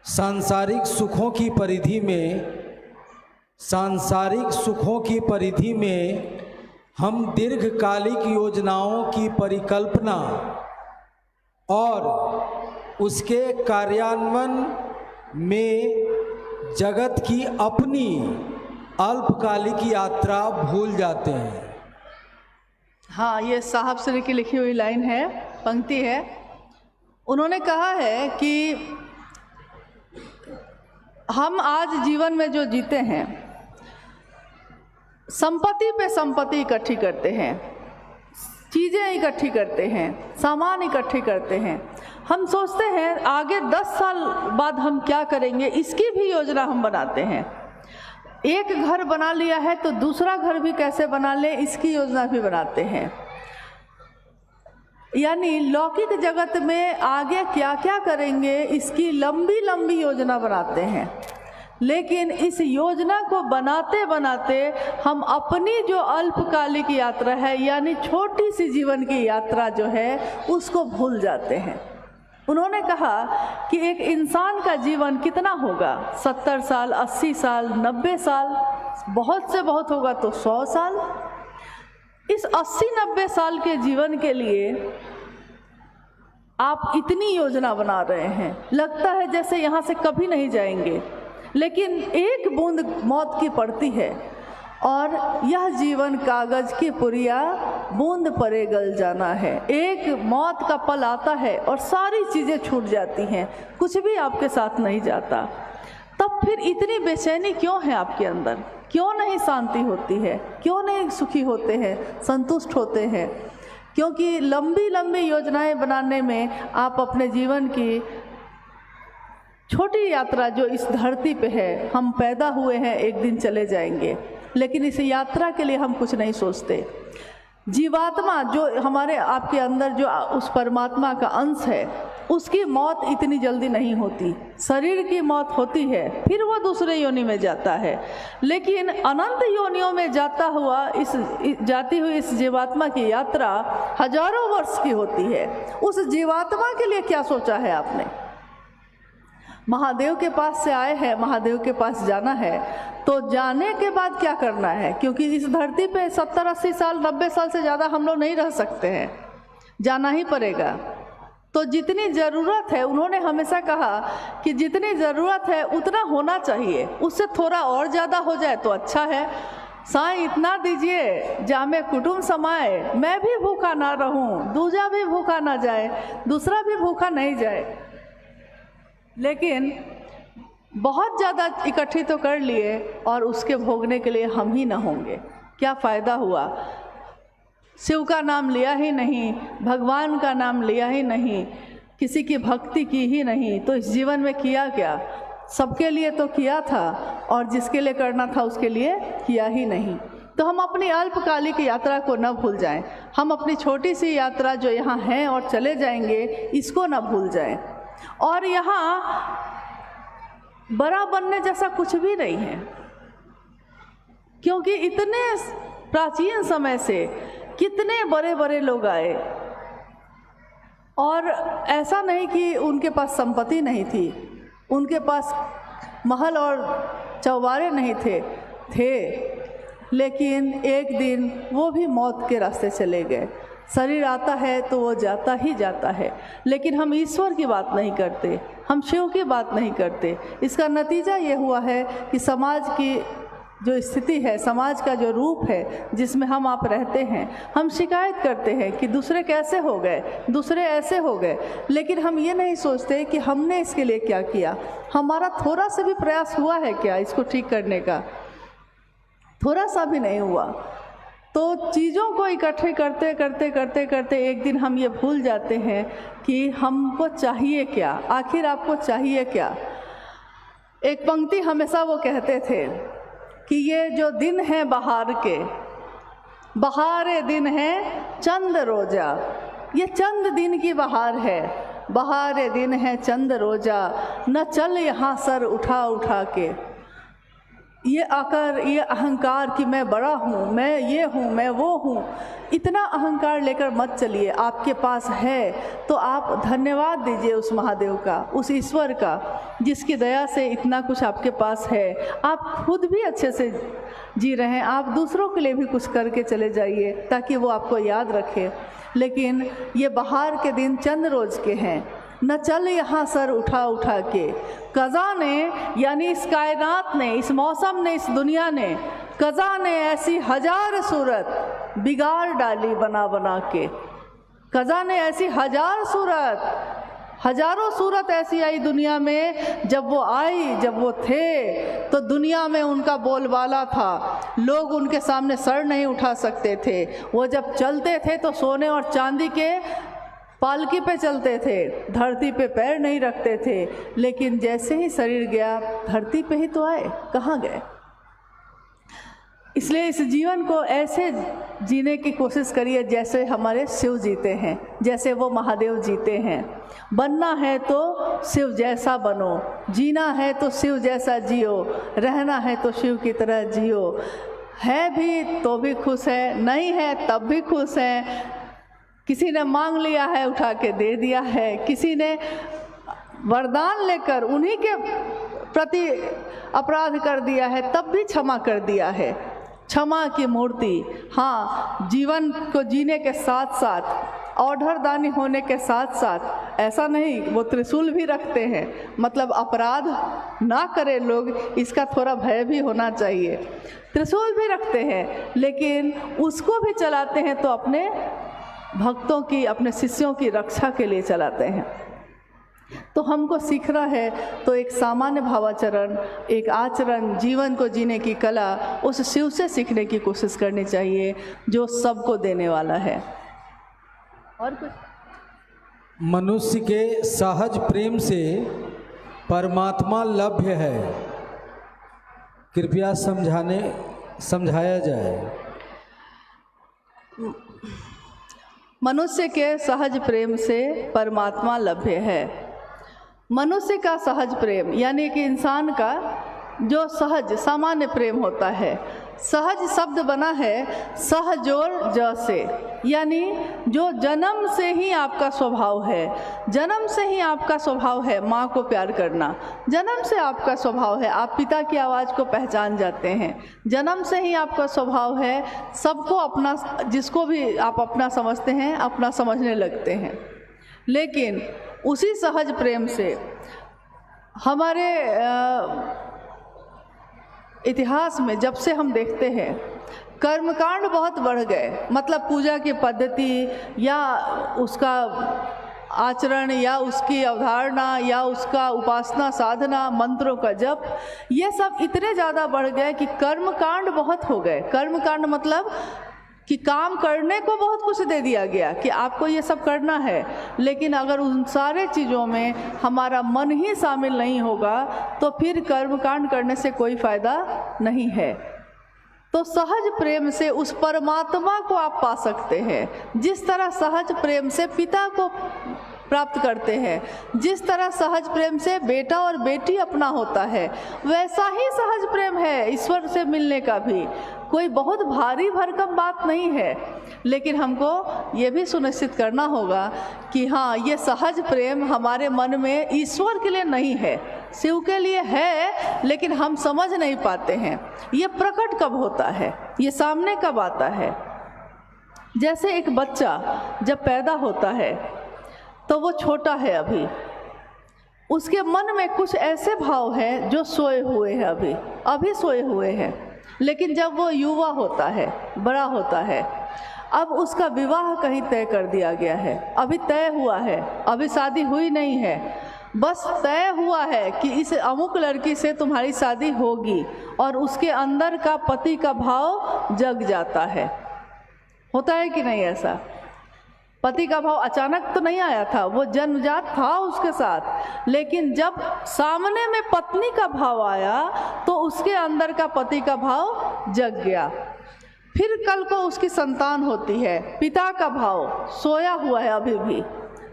सांसारिक सुखों की परिधि में हम दीर्घकालिक योजनाओं की परिकल्पना और उसके कार्यान्वयन में जगत की अपनी अल्पकालिक यात्रा भूल जाते हैं। हाँ, ये साहब श्री की लिखी हुई लाइन है, पंक्ति है। उन्होंने कहा है कि हम आज जीवन में जो जीते हैं, संपत्ति पे संपत्ति इकट्ठी करते हैं, चीज़ें इकट्ठी करते हैं, सामान इकट्ठे करते हैं। हम सोचते हैं आगे 10 साल बाद हम क्या करेंगे, इसकी भी योजना हम बनाते हैं। एक घर बना लिया है तो दूसरा घर भी कैसे बना ले, इसकी योजना भी बनाते हैं। यानी लौकिक जगत में आगे क्या क्या करेंगे इसकी लंबी लंबी योजना बनाते हैं, लेकिन इस योजना को बनाते बनाते हम अपनी जो अल्पकालिक यात्रा है, यानी छोटी सी जीवन की यात्रा जो है, उसको भूल जाते हैं। उन्होंने कहा कि एक इंसान का जीवन कितना होगा, 70 साल, 80 साल, 90 साल, बहुत से बहुत होगा तो 100 साल। इस 80-90 साल के जीवन के लिए आप इतनी योजना बना रहे हैं, लगता है जैसे यहाँ से कभी नहीं जाएंगे, लेकिन एक बूंद मौत की पड़ती है और यह जीवन कागज की पुरिया, बूंद परे गल जाना है। एक मौत का पल आता है और सारी चीज़ें छूट जाती हैं, कुछ भी आपके साथ नहीं जाता। तब फिर इतनी बेचैनी क्यों है आपके अंदर? क्यों नहीं शांति होती है? क्यों नहीं सुखी होते हैं, संतुष्ट होते हैं? क्योंकि लंबी लंबी योजनाएं बनाने में आप अपने जीवन की छोटी यात्रा जो इस धरती पे है, हम पैदा हुए हैं, एक दिन चले जाएंगे, लेकिन इस यात्रा के लिए हम कुछ नहीं सोचते। जीवात्मा जो हमारे आपके अंदर जो उस परमात्मा का अंश है, उसकी मौत इतनी जल्दी नहीं होती। शरीर की मौत होती है, फिर वो दूसरे योनि में जाता है, लेकिन अनंत योनियों में जाती हुई इस जीवात्मा की यात्रा हजारों वर्ष की होती है। उस जीवात्मा के लिए क्या सोचा है आपने? महादेव के पास से आए हैं, महादेव के पास जाना है, तो जाने के बाद क्या करना है? क्योंकि इस धरती पे 70-80 साल, 90 साल से ज़्यादा हम लोग नहीं रह सकते हैं, जाना ही पड़ेगा। तो जितनी ज़रूरत है, उन्होंने हमेशा कहा कि जितनी ज़रूरत है उतना होना चाहिए, उससे थोड़ा और ज़्यादा हो जाए तो अच्छा है। साईं इतना दीजिए जामे कुटुंब समाए, मैं भी भूखा ना रहूं, दूजा भी भूखा ना जाए, दूसरा भी भूखा नहीं जाए। लेकिन बहुत ज़्यादा इकट्ठी तो कर लिए और उसके भोगने के लिए हम ही ना होंगे, क्या फ़ायदा हुआ? शिव का नाम लिया ही नहीं, भगवान का नाम लिया ही नहीं, किसी की भक्ति की ही नहीं, तो इस जीवन में किया क्या? सबके लिए तो किया था और जिसके लिए करना था उसके लिए किया ही नहीं। तो हम अपनी अल्पकालिक यात्रा को न भूल जाएं, हम अपनी छोटी सी यात्रा जो यहाँ है और चले जाएंगे, इसको न भूल जाएं। और यहाँ बड़ा बनने जैसा कुछ भी नहीं है, क्योंकि इतने प्राचीन समय से कितने बड़े बड़े लोग आए और ऐसा नहीं कि उनके पास संपत्ति नहीं थी, उनके पास महल और चौबारे नहीं थे, लेकिन एक दिन वो भी मौत के रास्ते चले गए। शरीर आता है तो वो जाता ही जाता है, लेकिन हम ईश्वर की बात नहीं करते, हम शिव की बात नहीं करते। इसका नतीजा ये हुआ है कि समाज की जो स्थिति है, समाज का जो रूप है जिसमें हम आप रहते हैं, हम शिकायत करते हैं कि दूसरे कैसे हो गए, दूसरे ऐसे हो गए, लेकिन हम ये नहीं सोचते कि हमने इसके लिए क्या किया, हमारा थोड़ा सा भी प्रयास हुआ है क्या इसको ठीक करने का? थोड़ा सा भी नहीं हुआ। तो चीज़ों को इकट्ठे करते करते करते करते एक दिन हम ये भूल जाते हैं कि हमको चाहिए क्या, आखिर आपको चाहिए क्या। एक पंक्ति हमेशा वो कहते थे कि ये जो दिन है बहार के, बहारे दिन है चंद रोजा, ये चंद दिन की बहार है, बहारे दिन है चंद रोजा, न चल यहाँ सर उठा उठा के। ये आकर ये अहंकार कि मैं बड़ा हूँ, मैं ये हूँ, मैं वो हूँ, इतना अहंकार लेकर मत चलिए। आपके पास है तो आप धन्यवाद दीजिए उस महादेव का, उस ईश्वर का, जिसकी दया से इतना कुछ आपके पास है। आप खुद भी अच्छे से जी रहे हैं, आप दूसरों के लिए भी कुछ करके चले जाइए ताकि वो आपको याद रखे। लेकिन ये बहार के दिन चंद रोज के हैं, न चल यहाँ सर उठा उठा के। कज़ा ने यानी इस कायनात ने, इस मौसम ने, इस दुनिया ने, कज़ा ने ऐसी हजार सूरत बिगाड़ डाली बना बना के। कज़ा ने ऐसी हजार सूरत, हजारों सूरत ऐसी आई दुनिया में। जब वो आई, जब वो थे तो दुनिया में उनका बोलबाला था, लोग उनके सामने सर नहीं उठा सकते थे। वो जब चलते थे तो सोने और चांदी के पालकी पे चलते थे, धरती पे पैर नहीं रखते थे। लेकिन जैसे ही शरीर गया, धरती पे ही तो आए, कहाँ गए? इसलिए इस जीवन को ऐसे जीने की कोशिश करिए जैसे हमारे शिव जीते हैं, जैसे वो महादेव जीते हैं। बनना है तो शिव जैसा बनो, जीना है तो शिव जैसा जियो, रहना है तो शिव की तरह जियो। है भी तो भी खुश है, नहीं है तब भी खुश है, किसी ने मांग लिया है, उठा के दे दिया है, किसी ने वरदान लेकर उन्हीं के प्रति अपराध कर दिया है तब भी क्षमा कर दिया है। क्षमा की मूर्ति, हाँ, जीवन को जीने के साथ साथ, औढ़रदानी होने के साथ साथ, ऐसा नहीं वो त्रिशूल भी रखते हैं, मतलब अपराध ना करे लोग, इसका थोड़ा भय भी होना चाहिए। त्रिशूल भी रखते हैं, लेकिन उसको भी चलाते हैं तो अपने भक्तों की, अपने शिष्यों की रक्षा के लिए चलाते हैं। तो हमको सीखना है तो एक सामान्य भावाचरण, एक आचरण, जीवन को जीने की कला उस शिव से सीखने की कोशिश करनी चाहिए जो सबको देने वाला है। और कुछ? मनुष्य के सहज प्रेम से परमात्मा लभ्य है, कृपया समझाया जाए। मनुष्य के सहज प्रेम से परमात्मा लभ्य है। मनुष्य का सहज प्रेम यानी कि इंसान का जो सहज सामान्य प्रेम होता है, सहज शब्द बना है सहजोर ज से, यानी जो जन्म से ही आपका स्वभाव है, जन्म से ही आपका स्वभाव है माँ को प्यार करना, जन्म से आपका स्वभाव है, आप पिता की आवाज़ को पहचान जाते हैं, जन्म से ही आपका स्वभाव है सबको अपना, जिसको भी आप अपना समझते हैं अपना समझने लगते हैं। लेकिन उसी सहज प्रेम से हमारे इतिहास में जब से हम देखते हैं कर्मकांड बहुत बढ़ गए, मतलब पूजा की पद्धति या उसका आचरण या उसकी अवधारणा या उसका उपासना साधना, मंत्रों का जप, ये सब इतने ज़्यादा बढ़ गए कि कर्मकांड बहुत हो गए। कर्मकांड मतलब कि काम करने को बहुत कुछ दे दिया गया कि आपको ये सब करना है, लेकिन अगर उन सारे चीज़ों में हमारा मन ही शामिल नहीं होगा तो फिर कर्मकांड करने से कोई फ़ायदा नहीं है। तो सहज प्रेम से उस परमात्मा को आप पा सकते हैं। जिस तरह सहज प्रेम से पिता को प्राप्त करते हैं, जिस तरह सहज प्रेम से बेटा और बेटी अपना होता है, वैसा ही सहज प्रेम है ईश्वर से मिलने का भी। कोई बहुत भारी भरकम बात नहीं है, लेकिन हमको ये भी सुनिश्चित करना होगा कि हाँ, ये सहज प्रेम हमारे मन में ईश्वर के लिए नहीं है, शिव के लिए है, लेकिन हम समझ नहीं पाते हैं। ये प्रकट कब होता है, ये सामने कब आता है। जैसे एक बच्चा जब पैदा होता है तो वो छोटा है, उसके मन में कुछ ऐसे भाव हैं जो सोए हुए हैं, अभी सोए हुए हैं। लेकिन जब वो युवा होता है, बड़ा होता है, अब उसका विवाह कहीं तय कर दिया गया है, अभी तय हुआ है, अभी शादी हुई नहीं है, बस तय हुआ है कि इस अमुक लड़की से तुम्हारी शादी होगी, और उसके अंदर का पति का भाव जग जाता है। होता है कि नहीं ऐसा? पति का भाव अचानक तो नहीं आया था, वो जन्मजात था उसके साथ, लेकिन जब सामने में पत्नी का भाव आया तो उसके अंदर का पति का भाव जग गया। फिर कल को उसकी संतान होती है, पिता का भाव सोया हुआ है अभी भी।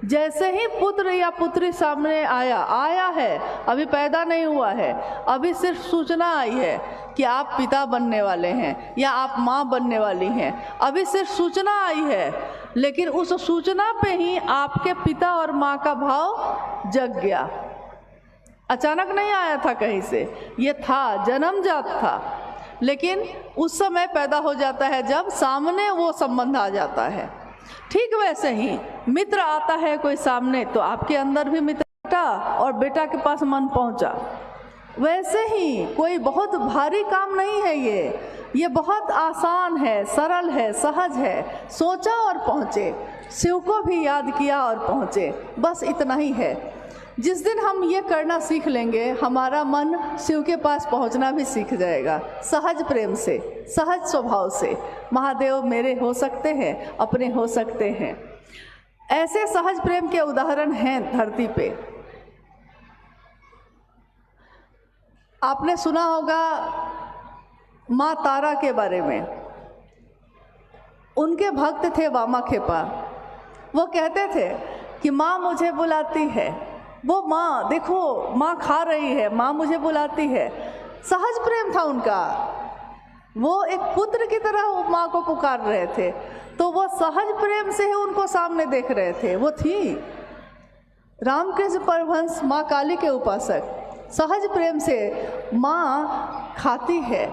जैसे ही पुत्र या पुत्री सामने आया है, अभी पैदा नहीं हुआ है, अभी सिर्फ सूचना आई है कि आप पिता बनने वाले हैं या आप माँ बनने वाली हैं, अभी सिर्फ सूचना आई है, लेकिन उस सूचना पे ही आपके पिता और माँ का भाव जग गया। अचानक नहीं आया था कहीं से, ये था, जन्मजात था, लेकिन उस समय पैदा हो जाता है जब सामने वो संबंध आ जाता है। ठीक वैसे ही मित्र आता है कोई सामने, तो आपके अंदर भी मित्र बेटा, और बेटा के पास मन पहुंचा। वैसे ही कोई बहुत भारी काम नहीं है ये बहुत आसान है, सरल है, सहज है। सोचा और पहुँचे, शिव को भी याद किया और पहुँचे, बस इतना ही है। जिस दिन हम ये करना सीख लेंगे, हमारा मन शिव के पास पहुंचना भी सीख जाएगा, सहज प्रेम से, सहज स्वभाव से। महादेव मेरे हो सकते हैं, अपने हो सकते हैं। ऐसे सहज प्रेम के उदाहरण हैं धरती पे। आपने सुना होगा माँ तारा के बारे में। उनके भक्त थे वामाखेपा। वो कहते थे कि माँ मुझे बुलाती है, वो माँ देखो, माँ खा रही है, माँ मुझे बुलाती है। सहज प्रेम था उनका। वो एक पुत्र की तरह माँ को पुकार रहे थे। तो वो सहज प्रेम से ही उनको सामने देख रहे थे। वो थी रामकृष्ण परमहंस माँ काली के उपासक। सहज प्रेम से माँ खाती है,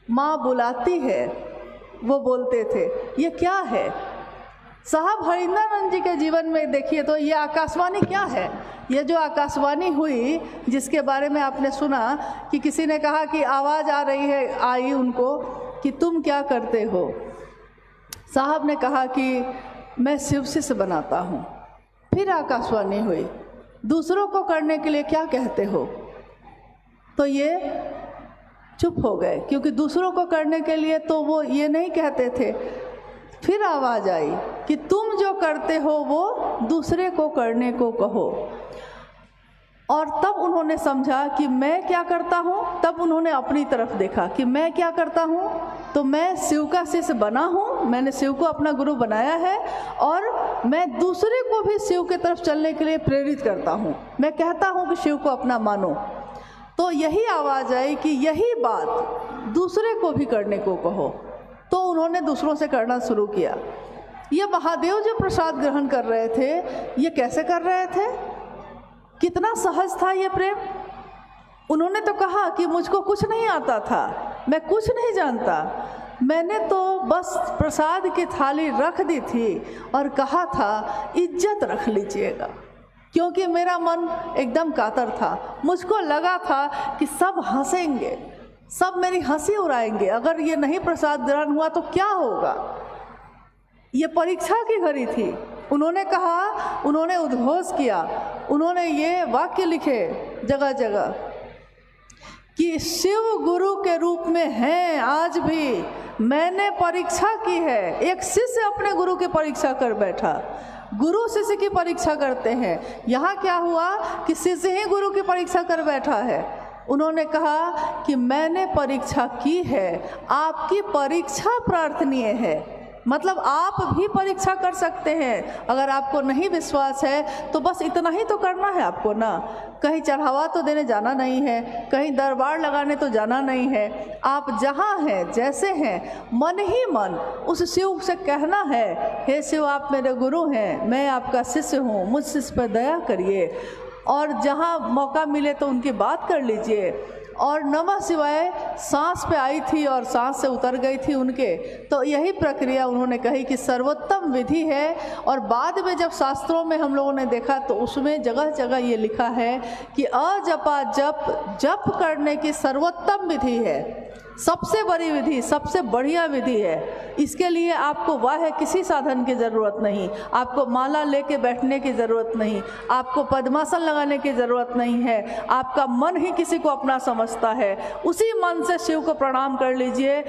माँ बुलाती है, वो बोलते थे। ये क्या है? साहब हरिंदरानंद जी के जीवन में देखिए तो ये आकाशवाणी क्या है? ये जो आकाशवाणी हुई, जिसके बारे में आपने सुना कि किसी ने कहा कि आवाज़ आ रही है, आई उनको कि तुम क्या करते हो? साहब ने कहा कि मैं शिव शिष्य बनाता हूँ। फिर आकाशवाणी हुई, दूसरों को करने के लिए क्या कहते हो? तो ये चुप हो गए, क्योंकि दूसरों को करने के लिए तो वो ये नहीं कहते थे। फिर आवाज़ आई कि तुम जो करते हो वो दूसरे को करने को कहो। और तब उन्होंने समझा कि मैं क्या करता हूँ। तब उन्होंने अपनी तरफ देखा कि मैं क्या करता हूँ। तो मैं शिव का शिष्य बना हूँ, मैंने शिव को अपना गुरु बनाया है, और मैं दूसरे को भी शिव की तरफ चलने के लिए प्रेरित करता हूँ। मैं कहता हूँ कि शिव को अपना मानो। तो यही आवाज़ आई कि यही बात दूसरे को भी करने को कहो। तो उन्होंने दूसरों से करना शुरू किया। ये महादेव जो प्रसाद ग्रहण कर रहे थे, ये कैसे कर रहे थे? कितना सहज था ये प्रेम। उन्होंने तो कहा कि मुझको कुछ नहीं आता था, मैं कुछ नहीं जानता, मैंने तो बस प्रसाद की थाली रख दी थी और कहा था इज्जत रख लीजिएगा, क्योंकि मेरा मन एकदम कातर था। मुझको लगा था कि सब हंसेंगे, सब मेरी हंसी उड़ाएंगे, अगर ये नहीं प्रसाद ग्रहण हुआ तो क्या होगा। ये परीक्षा की घड़ी थी। उन्होंने कहा, उन्होंने उद्घोष किया, उन्होंने ये वाक्य लिखे जगह जगह कि शिव गुरु के रूप में हैं आज भी। मैंने परीक्षा की है। एक शिष्य अपने गुरु की परीक्षा कर बैठा, गुरु शिष्य की परीक्षा करते हैं। यहाँ क्या हुआ कि शिष्य ही गुरु की परीक्षा कर बैठा है। उन्होंने कहा कि मैंने परीक्षा की है, आपकी परीक्षा प्रार्थनीय है। मतलब आप भी परीक्षा कर सकते हैं। अगर आपको नहीं विश्वास है तो बस इतना ही तो करना है आपको ना। कहीं चढ़ावा तो देने जाना नहीं है, कहीं दरबार लगाने तो जाना नहीं है। आप जहाँ हैं, जैसे हैं, मन ही मन उस शिव से कहना है, हे शिव आप मेरे गुरु हैं, मैं आपका शिष्य हूँ, मुझ शिष्य पर दया करिए। और जहाँ मौका मिले तो उनकी बात कर लीजिए। और नमः शिवाय सांस पे आई थी और सांस से उतर गई थी उनके। तो यही प्रक्रिया उन्होंने कही कि सर्वोत्तम विधि है। और बाद में जब शास्त्रों में हम लोगों ने देखा तो उसमें जगह जगह ये लिखा है कि अजपा जप, जप करने की सर्वोत्तम विधि है, सबसे बड़ी विधि, सबसे बढ़िया विधि है। इसके लिए आपको वाह किसी साधन की ज़रूरत नहीं, आपको माला लेके बैठने की ज़रूरत नहीं, आपको पद्मासन लगाने की ज़रूरत नहीं है। आपका मन ही किसी को अपना समझता है। उसी मन से शिव को प्रणाम कर लीजिए,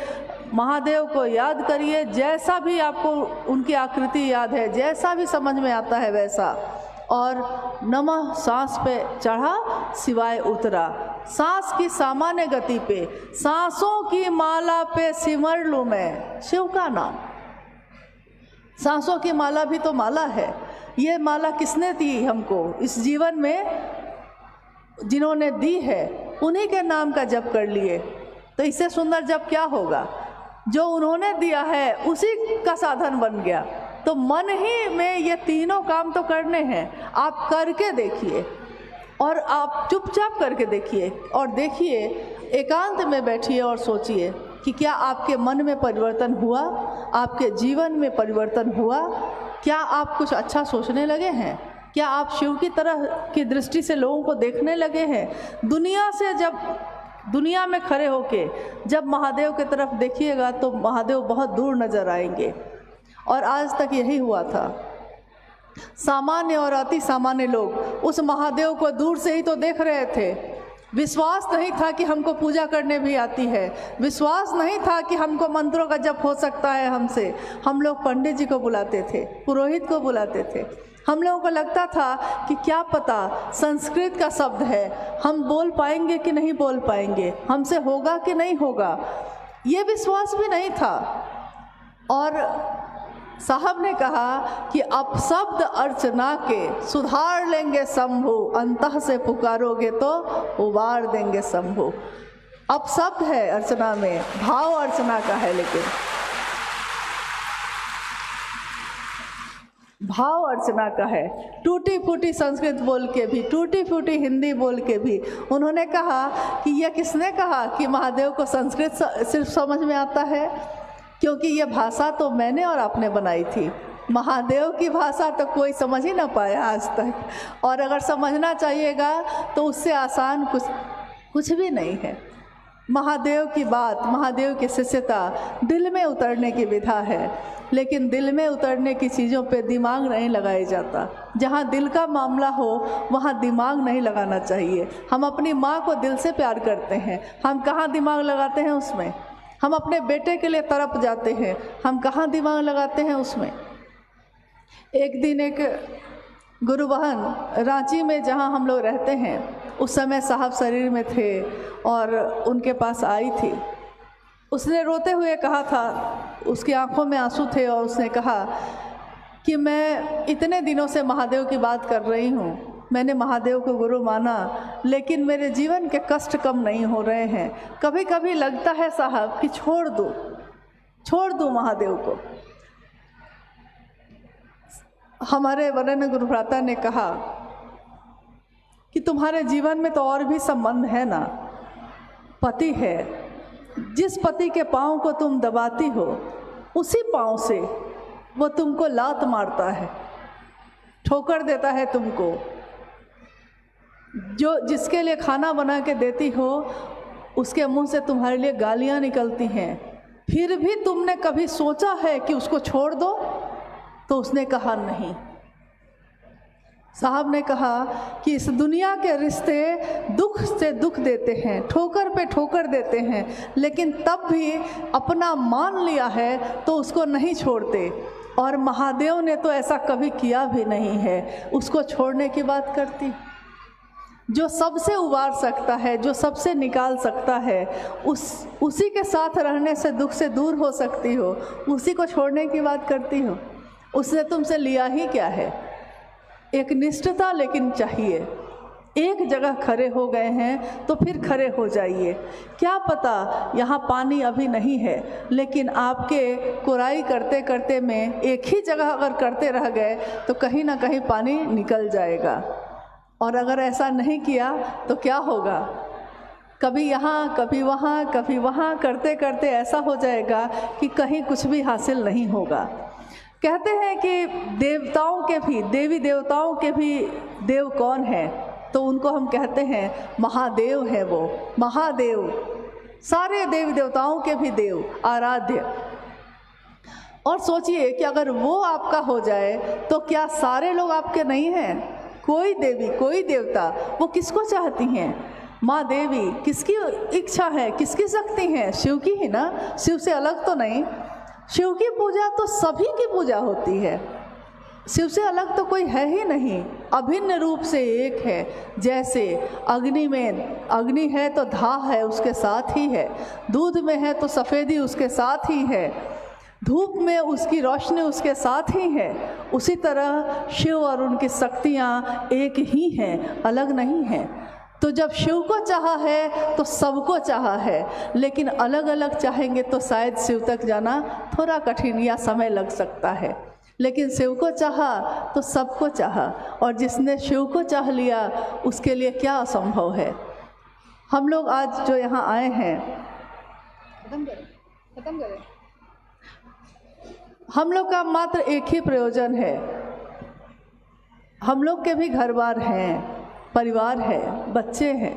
महादेव को याद करिए, जैसा भी आपको उनकी आकृति याद है, जैसा भी समझ में आता है वैसा। और नमः सांस पे चढ़ा, शिवाय उतरा। सांस की सामान्य गति पे, सांसों की माला पे सिमर लूँ मैं शिव का नाम। सांसों की माला भी तो माला है। ये माला किसने दी हमको इस जीवन में? जिन्होंने दी है उन्हीं के नाम का जप कर लिए। तो इससे सुंदर जप क्या होगा? जो उन्होंने दिया है उसी का साधन बन गया। तो मन ही में ये तीनों काम तो करने हैं। आप करके देखिए, और आप चुपचाप करके देखिए, और देखिए, एकांत में बैठिए और सोचिए कि क्या आपके मन में परिवर्तन हुआ, आपके जीवन में परिवर्तन हुआ? क्या आप कुछ अच्छा सोचने लगे हैं? क्या आप शिव की तरह की दृष्टि से लोगों को देखने लगे हैं? दुनिया से जब दुनिया में खड़े होके जब महादेव की तरफ देखिएगा तो महादेव बहुत दूर नजर आएंगे। और आज तक यही हुआ था। सामान्य और अति सामान्य लोग उस महादेव को दूर से ही तो देख रहे थे। विश्वास नहीं था कि हमको पूजा करने भी आती है, विश्वास नहीं था कि हमको मंत्रों का जप हो सकता है हमसे। हम लोग पंडित जी को बुलाते थे, पुरोहित को बुलाते थे। हम लोगों को लगता था कि क्या पता संस्कृत का शब्द है, हम बोल पाएंगे कि नहीं बोल पाएंगे, हमसे होगा कि नहीं होगा, ये विश्वास भी नहीं था। और साहब ने कहा कि अपशब्द अर्चना के सुधार लेंगे शंभु, अंतः से पुकारोगे तो उबार देंगे शंभु। अब शब्द है अर्चना में, भाव अर्चना का है, लेकिन भाव अर्चना का है। टूटी फूटी संस्कृत बोल के भी, टूटी फूटी हिंदी बोल के भी उन्होंने कहा कि यह किसने कहा कि महादेव को संस्कृत सिर्फ समझ में आता है, क्योंकि यह भाषा तो मैंने और आपने बनाई थी। महादेव की भाषा तो कोई समझ ही ना पाया आज तक, और अगर समझना चाहिएगा तो उससे आसान कुछ भी नहीं है। महादेव की बात, महादेव की शिष्यता दिल में उतरने की विधा है, लेकिन दिल में उतरने की चीज़ों पे दिमाग नहीं लगाया जाता। जहाँ दिल का मामला हो वहाँ दिमाग नहीं लगाना चाहिए। हम अपनी माँ को दिल से प्यार करते हैं, हम कहाँ दिमाग लगाते हैं उसमें। हम अपने बेटे के लिए तड़प जाते हैं, हम कहाँ दिमाग लगाते हैं उसमें। एक दिन एक गुरु बहन रांची में, जहाँ हम लोग रहते हैं, उस समय साहब शरीर में थे और उनके पास आई थी। उसने रोते हुए कहा था, उसकी आंखों में आंसू थे, और उसने कहा कि मैं इतने दिनों से महादेव की बात कर रही हूँ, मैंने महादेव को गुरु माना, लेकिन मेरे जीवन के कष्ट कम नहीं हो रहे हैं। कभी कभी लगता है साहब कि छोड़ दूँ महादेव को। हमारे वरेण्य गुरुभ्राता ने कहा कि तुम्हारे जीवन में तो और भी संबंध है ना, पति है, जिस पति के पाँव को तुम दबाती हो उसी पाँव से वो तुमको लात मारता है, ठोकर देता है तुमको। जिसके लिए खाना बना के देती हो उसके मुंह से तुम्हारे लिए गालियाँ निकलती हैं, फिर भी तुमने कभी सोचा है कि उसको छोड़ दो? तो उसने कहा नहीं। साहब ने कहा कि इस दुनिया के रिश्ते दुख से दुख देते हैं, ठोकर पे ठोकर देते हैं, लेकिन तब भी अपना मान लिया है तो उसको नहीं छोड़ते। और महादेव ने तो ऐसा कभी किया भी नहीं है, उसको छोड़ने की बात करती। जो सबसे उबार सकता है, जो सबसे निकाल सकता है, उसी के साथ रहने से दुख से दूर हो सकती हो, उसी को छोड़ने की बात करती हो। उसने तुमसे लिया ही क्या है? एक निष्ठता लेकिन चाहिए। एक जगह खड़े हो गए हैं तो फिर खड़े हो जाइए। क्या पता यहाँ पानी अभी नहीं है, लेकिन आपके कोराई करते करते में एक ही जगह अगर करते रह गए तो कहीं ना कहीं पानी निकल जाएगा। और अगर ऐसा नहीं किया तो क्या होगा? कभी यहाँ कभी वहाँ करते करते ऐसा हो जाएगा कि कहीं कुछ भी हासिल नहीं होगा। कहते हैं कि देवताओं के भी, देवी देवताओं के भी देव कौन है? तो उनको हम कहते हैं महादेव है। वो महादेव सारे देवी देवताओं के भी देव, आराध्य। और सोचिए कि अगर वो आपका हो जाए तो क्या सारे लोग आपके नहीं हैं? कोई देवी कोई देवता वो किसको चाहती हैं? माँ देवी किसकी इच्छा है, किसकी शक्ति है? शिव की ही ना, शिव से अलग तो नहीं। शिव की पूजा तो सभी की पूजा होती है, शिव से अलग तो कोई है ही नहीं, अभिन्न रूप से एक है। जैसे अग्नि में अग्नि है तो धाह है उसके साथ ही है, दूध में है तो सफ़ेदी उसके साथ ही है, धूप में उसकी रोशनी उसके साथ ही है, उसी तरह शिव और उनकी शक्तियाँ एक ही हैं, अलग नहीं हैं। तो जब शिव को चाहा है तो सबको चाहा है, लेकिन अलग अलग चाहेंगे तो शायद शिव तक जाना थोड़ा कठिन या समय लग सकता है। लेकिन शिव को चाहा तो सबको चाहा, और जिसने शिव को चाह लिया उसके लिए क्या असंभव है। हम लोग आज जो यहाँ आए हैं, खत्म करें। हम लोग का मात्र एक ही प्रयोजन है। हम लोग के भी घर बार हैं, परिवार है, बच्चे हैं,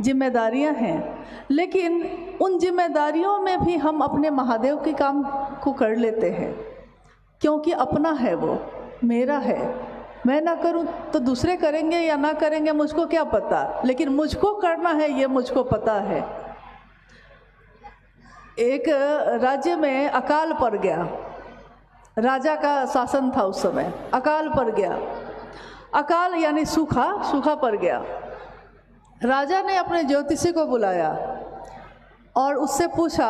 जिम्मेदारियां हैं, लेकिन उन जिम्मेदारियों में भी हम अपने महादेव के काम को कर लेते हैं, क्योंकि अपना है, वो मेरा है। मैं ना करूं तो दूसरे करेंगे या ना करेंगे मुझको क्या पता, लेकिन मुझको करना है ये मुझको पता है। एक राज्य में अकाल पड़ गया, राजा का शासन था उस समय, अकाल पड़ गया। अकाल यानी सूखा पड़ गया। राजा ने अपने ज्योतिषी को बुलाया और उससे पूछा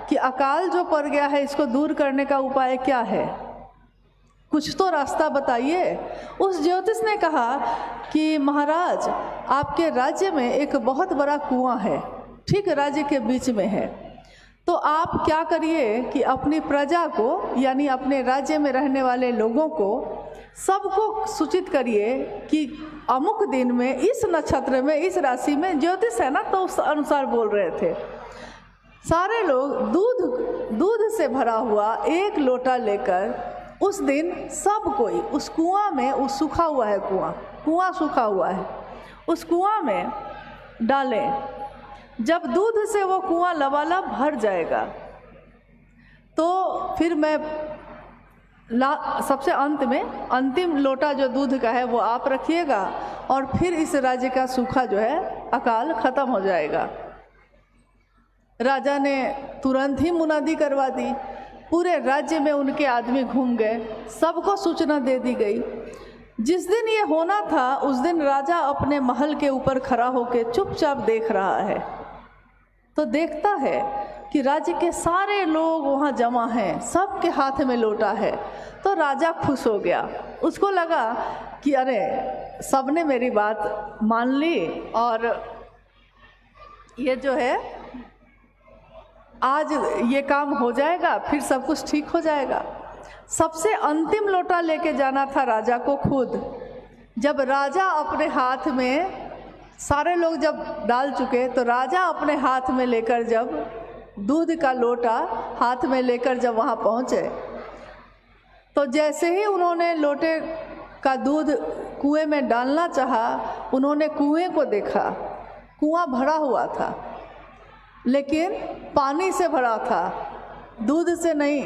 कि अकाल जो पड़ गया है इसको दूर करने का उपाय क्या है, कुछ तो रास्ता बताइए। उस ज्योतिष ने कहा कि महाराज आपके राज्य में एक बहुत बड़ा कुआं है, ठीक राज्य के बीच में है। तो आप क्या करिए कि अपनी प्रजा को यानी अपने राज्य में रहने वाले लोगों को सबको सूचित करिए कि अमुक दिन में इस नक्षत्र में इस राशि में ज्योतिष है ना, तो उस अनुसार बोल रहे थे। सारे लोग दूध से भरा हुआ एक लोटा लेकर उस दिन सब कोई उस कुआं में, उस सूखा हुआ है कुआं सूखा हुआ है, उस कुआं में डालें। जब दूध से वो कुआं लबालब भर जाएगा तो फिर मैं सबसे अंत में अंतिम लोटा जो दूध का है वो आप रखिएगा और फिर इस राज्य का सूखा जो है अकाल ख़त्म हो जाएगा। राजा ने तुरंत ही मुनादी करवा दी। पूरे राज्य में उनके आदमी घूम गए, सबको सूचना दे दी गई। जिस दिन ये होना था उस दिन राजा अपने महल के ऊपर खड़ा होकर चुपचाप देख रहा है। तो देखता है कि राज्य के सारे लोग वहाँ जमा हैं, सबके हाथ में लोटा है। तो राजा खुश हो गया, उसको लगा कि अरे सबने मेरी बात मान ली और ये जो है आज ये काम हो जाएगा, फिर सब कुछ ठीक हो जाएगा। सबसे अंतिम लोटा लेके जाना था राजा को खुद। जब राजा अपने हाथ में, सारे लोग जब डाल चुके तो राजा अपने हाथ में लेकर, जब दूध का लोटा हाथ में लेकर जब वहाँ पहुँचे तो जैसे ही उन्होंने लोटे का दूध कुएं में डालना चाहा, उन्होंने कुएं को देखा। कुआं भरा हुआ था लेकिन पानी से भरा था, दूध से नहीं।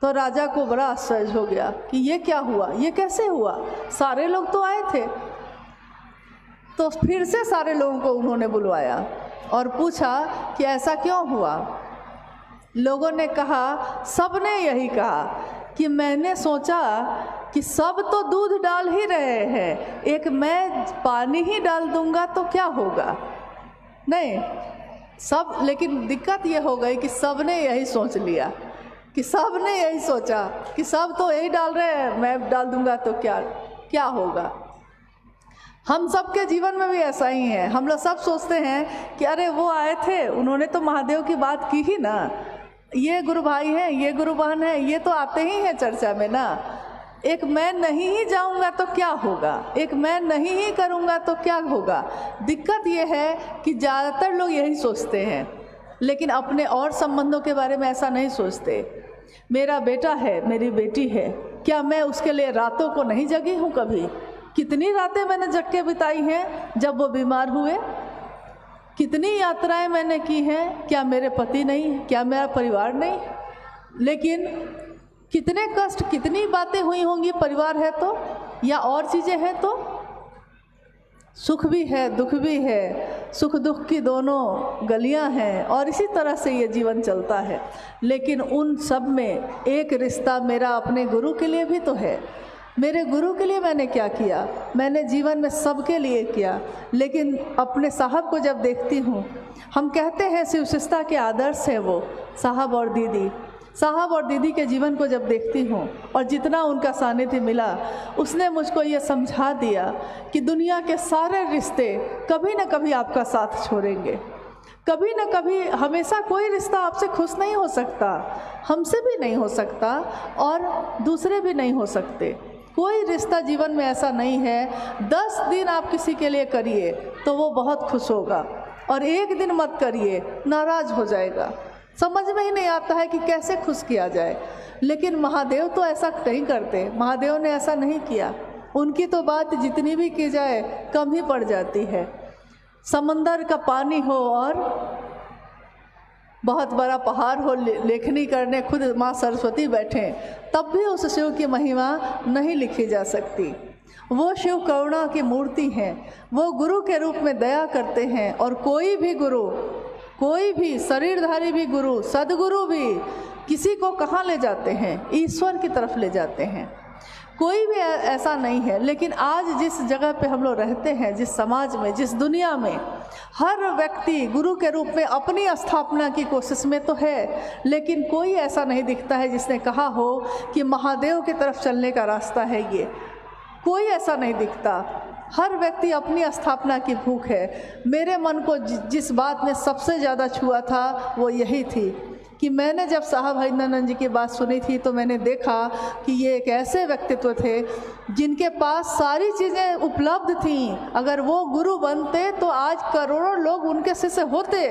तो राजा को बड़ा आश्चर्य हो गया कि ये क्या हुआ, ये कैसे हुआ, सारे लोग तो आए थे। तो फिर से सारे लोगों को उन्होंने बुलवाया और पूछा कि ऐसा क्यों हुआ। लोगों ने कहा, सबने यही कहा कि मैंने सोचा कि सब तो दूध डाल ही रहे हैं, एक मैं पानी ही डाल दूंगा तो क्या होगा। नहीं सब, लेकिन दिक्कत ये हो गई कि सबने यही सोच लिया, कि सबने यही सोचा कि सब तो यही डाल रहे हैं, मैं डाल दूंगा तो क्या होगा। हम सब के जीवन में भी ऐसा ही है। हम लोग सब सोचते हैं कि अरे वो आए थे, उन्होंने तो महादेव की बात की ही ना, ये गुरु भाई हैं, ये गुरु बहन है, ये तो आते ही हैं चर्चा में ना। एक मैं नहीं ही जाऊंगा तो क्या होगा, एक मैं नहीं ही करूंगा तो क्या होगा। दिक्कत ये है कि ज़्यादातर लोग यही सोचते हैं, लेकिन अपने और संबंधों के बारे में ऐसा नहीं सोचते। मेरा बेटा है, मेरी बेटी है, क्या मैं उसके लिए रातों को नहीं जगी हूँ कभी। कितनी रातें मैंने जग के बिताई हैं जब वो बीमार हुए, कितनी यात्राएं मैंने की हैं। क्या मेरे पति नहीं, क्या मेरा परिवार नहीं, लेकिन कितने कष्ट, कितनी बातें हुई होंगी। परिवार है तो, या और चीज़ें हैं तो, सुख भी है दुख भी है, सुख दुख की दोनों गलियां हैं और इसी तरह से ये जीवन चलता है। लेकिन उन सब में एक रिश्ता मेरा अपने गुरु के लिए भी तो है। मेरे गुरु के लिए मैंने क्या किया, मैंने जीवन में सबके लिए किया, लेकिन अपने साहब को जब देखती हूँ, हम कहते हैं शिवशिष्टता के आदर्श है वो साहब और दीदी। साहब और दीदी के जीवन को जब देखती हूँ और जितना उनका सानिध्य मिला, उसने मुझको ये समझा दिया कि दुनिया के सारे रिश्ते कभी न कभी आपका साथ छोड़ेंगे, कभी न कभी। हमेशा कोई रिश्ता आपसे खुश नहीं हो सकता, हमसे भी नहीं हो सकता और दूसरे भी नहीं हो सकते। कोई रिश्ता जीवन में ऐसा नहीं है। 10 दिन आप किसी के लिए करिए तो वो बहुत खुश होगा, और एक दिन मत करिए, नाराज़ हो जाएगा। समझ में ही नहीं आता है कि कैसे खुश किया जाए। लेकिन महादेव तो ऐसा नहीं करते, महादेव ने ऐसा नहीं किया। उनकी तो बात जितनी भी की जाए कम ही पड़ जाती है। समंदर का पानी हो और बहुत बड़ा पहाड़ हो, लेखनी करने खुद माँ सरस्वती बैठें, तब भी उस शिव की महिमा नहीं लिखी जा सकती। वो शिव करुणा की मूर्ति हैं, वो गुरु के रूप में दया करते हैं। और कोई भी गुरु, कोई भी शरीरधारी भी गुरु, सदगुरु भी किसी को कहाँ ले जाते हैं, ईश्वर की तरफ ले जाते हैं। कोई भी ऐसा नहीं है। लेकिन आज जिस जगह पे हम लोग रहते हैं, जिस समाज में, जिस दुनिया में, हर व्यक्ति गुरु के रूप में अपनी स्थापना की कोशिश में तो है, लेकिन कोई ऐसा नहीं दिखता है जिसने कहा हो कि महादेव की तरफ चलने का रास्ता है ये। कोई ऐसा नहीं दिखता। हर व्यक्ति अपनी स्थापना की भूख है। मेरे मन को जिस बात ने सबसे ज़्यादा छुआ था वो यही थी कि मैंने जब साहब हरिनंदन जी की बात सुनी थी तो मैंने देखा कि ये एक ऐसे व्यक्तित्व थे जिनके पास सारी चीज़ें उपलब्ध थीं। अगर वो गुरु बनते तो आज करोड़ों लोग उनके शिष्य होते,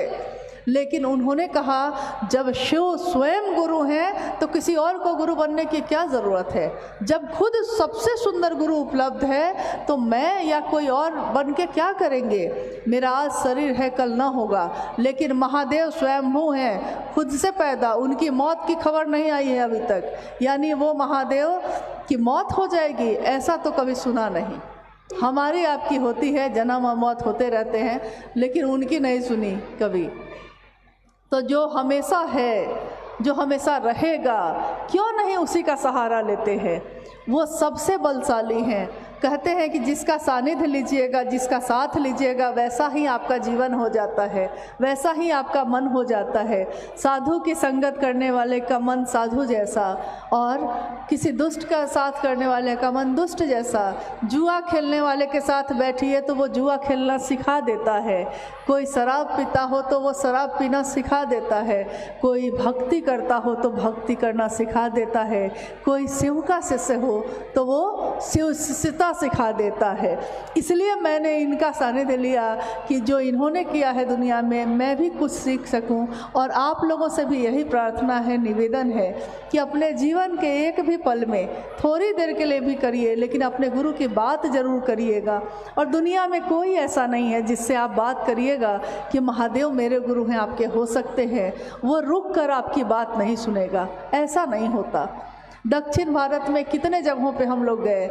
लेकिन उन्होंने कहा जब शिव स्वयं गुरु हैं तो किसी और को गुरु बनने की क्या ज़रूरत है। जब खुद सबसे सुंदर गुरु उपलब्ध है तो मैं या कोई और बन के क्या करेंगे। मेरा आज शरीर है कल ना होगा, लेकिन महादेव स्वयंभू हैं, खुद से पैदा, उनकी मौत की खबर नहीं आई है अभी तक। यानी वो महादेव की मौत हो जाएगी ऐसा तो कभी सुना नहीं। हमारी आपकी होती है, जन्म और मौत होते रहते हैं, लेकिन उनकी नहीं सुनी कभी। तो जो हमेशा है, जो हमेशा रहेगा, क्यों नहीं उसी का सहारा लेते हैं। वो सबसे बलशाली हैं। कहते हैं कि जिसका सानिध्य लीजिएगा, जिसका साथ लीजिएगा, वैसा ही आपका जीवन हो जाता है, वैसा ही आपका मन हो जाता है। साधु की संगत करने वाले का मन साधु जैसा, और किसी दुष्ट का साथ करने वाले का मन दुष्ट जैसा। जुआ खेलने वाले के साथ बैठिए तो वो जुआ खेलना सिखा देता है। कोई शराब पीता हो तो वो शराब पीना सिखा देता है। कोई भक्ति करता हो तो भक्ति करना सिखा देता है। कोई शिव का शिष्य हो तो वो शिव शिष्यता सिखा देता है। इसलिए मैंने इनका सानिध्य लिया कि जो इन्होंने किया है दुनिया में, मैं भी कुछ सीख सकूं। और आप लोगों से भी यही प्रार्थना है, निवेदन है कि अपने जीवन के एक भी पल में थोड़ी देर के लिए भी करिए, लेकिन अपने गुरु की बात ज़रूर करिएगा। और दुनिया में कोई ऐसा नहीं है जिससे आप बात करिएगा कि महादेव मेरे गुरु हैं, आपके हो सकते हैं, वो रुक कर आपकी बात नहीं सुनेगा। ऐसा नहीं होता। दक्षिण भारत में कितने जगहों पे हम लोग गए,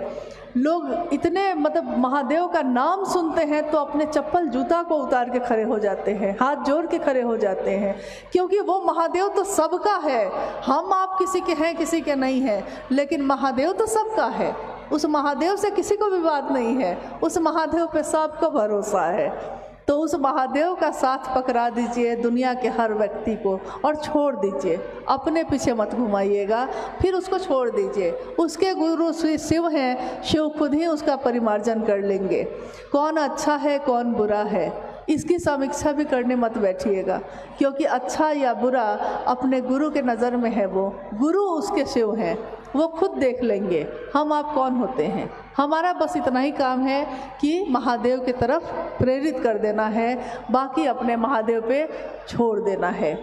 लोग इतने मतलब महादेव का नाम सुनते हैं तो अपने चप्पल जूता को उतार के खड़े हो जाते हैं, हाथ जोड़ के खड़े हो जाते हैं, क्योंकि वो महादेव तो सबका है। हम आप किसी के हैं, किसी के नहीं हैं, लेकिन महादेव तो सबका है। उस महादेव से किसी को भी बात नहीं है, उस महादेव पे सबका भरोसा है। तो उस महादेव का साथ पकड़ा दीजिए दुनिया के हर व्यक्ति को और छोड़ दीजिए, अपने पीछे मत घुमाइएगा, फिर उसको छोड़ दीजिए। उसके गुरु शिव हैं, शिव खुद ही उसका परिमार्जन कर लेंगे। कौन अच्छा है कौन बुरा है इसकी समीक्षा भी करने मत बैठिएगा, क्योंकि अच्छा या बुरा अपने गुरु के नज़र में है। वो गुरु उसके शिव हैं, वो खुद देख लेंगे हम आप कौन होते हैं। हमारा बस इतना ही काम है कि महादेव की तरफ प्रेरित कर देना है, बाकी अपने महादेव पे छोड़ देना है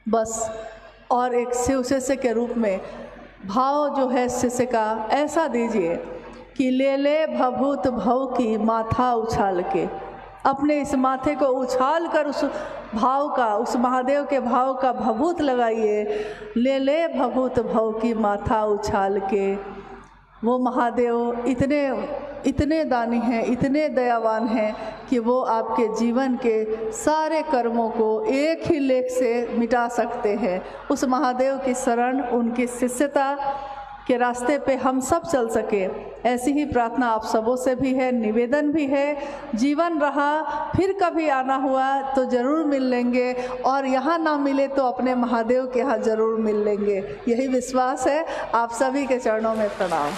बस। और एक शिव शिष्य के रूप में भाव जो है शिष्य का ऐसा दीजिए कि ले ले भभूत भव की माथा उछाल के। अपने इस माथे को उछाल कर उस भाव का, उस महादेव के भाव का भभूत लगाइए। ले ले भभूत भव की माथा उछाल के। वो महादेव इतने दानी हैं, इतने दयावान हैं कि वो आपके जीवन के सारे कर्मों को एक ही लेख से मिटा सकते हैं। उस महादेव की शरण, उनकी शिष्यता के रास्ते पे हम सब चल सके, ऐसी ही प्रार्थना आप सबों से भी है, निवेदन भी है। जीवन रहा, फिर कभी आना हुआ तो ज़रूर मिल लेंगे, और यहाँ ना मिले तो अपने महादेव के यहाँ ज़रूर मिल लेंगे। यही विश्वास है। आप सभी के चरणों में प्रणाम।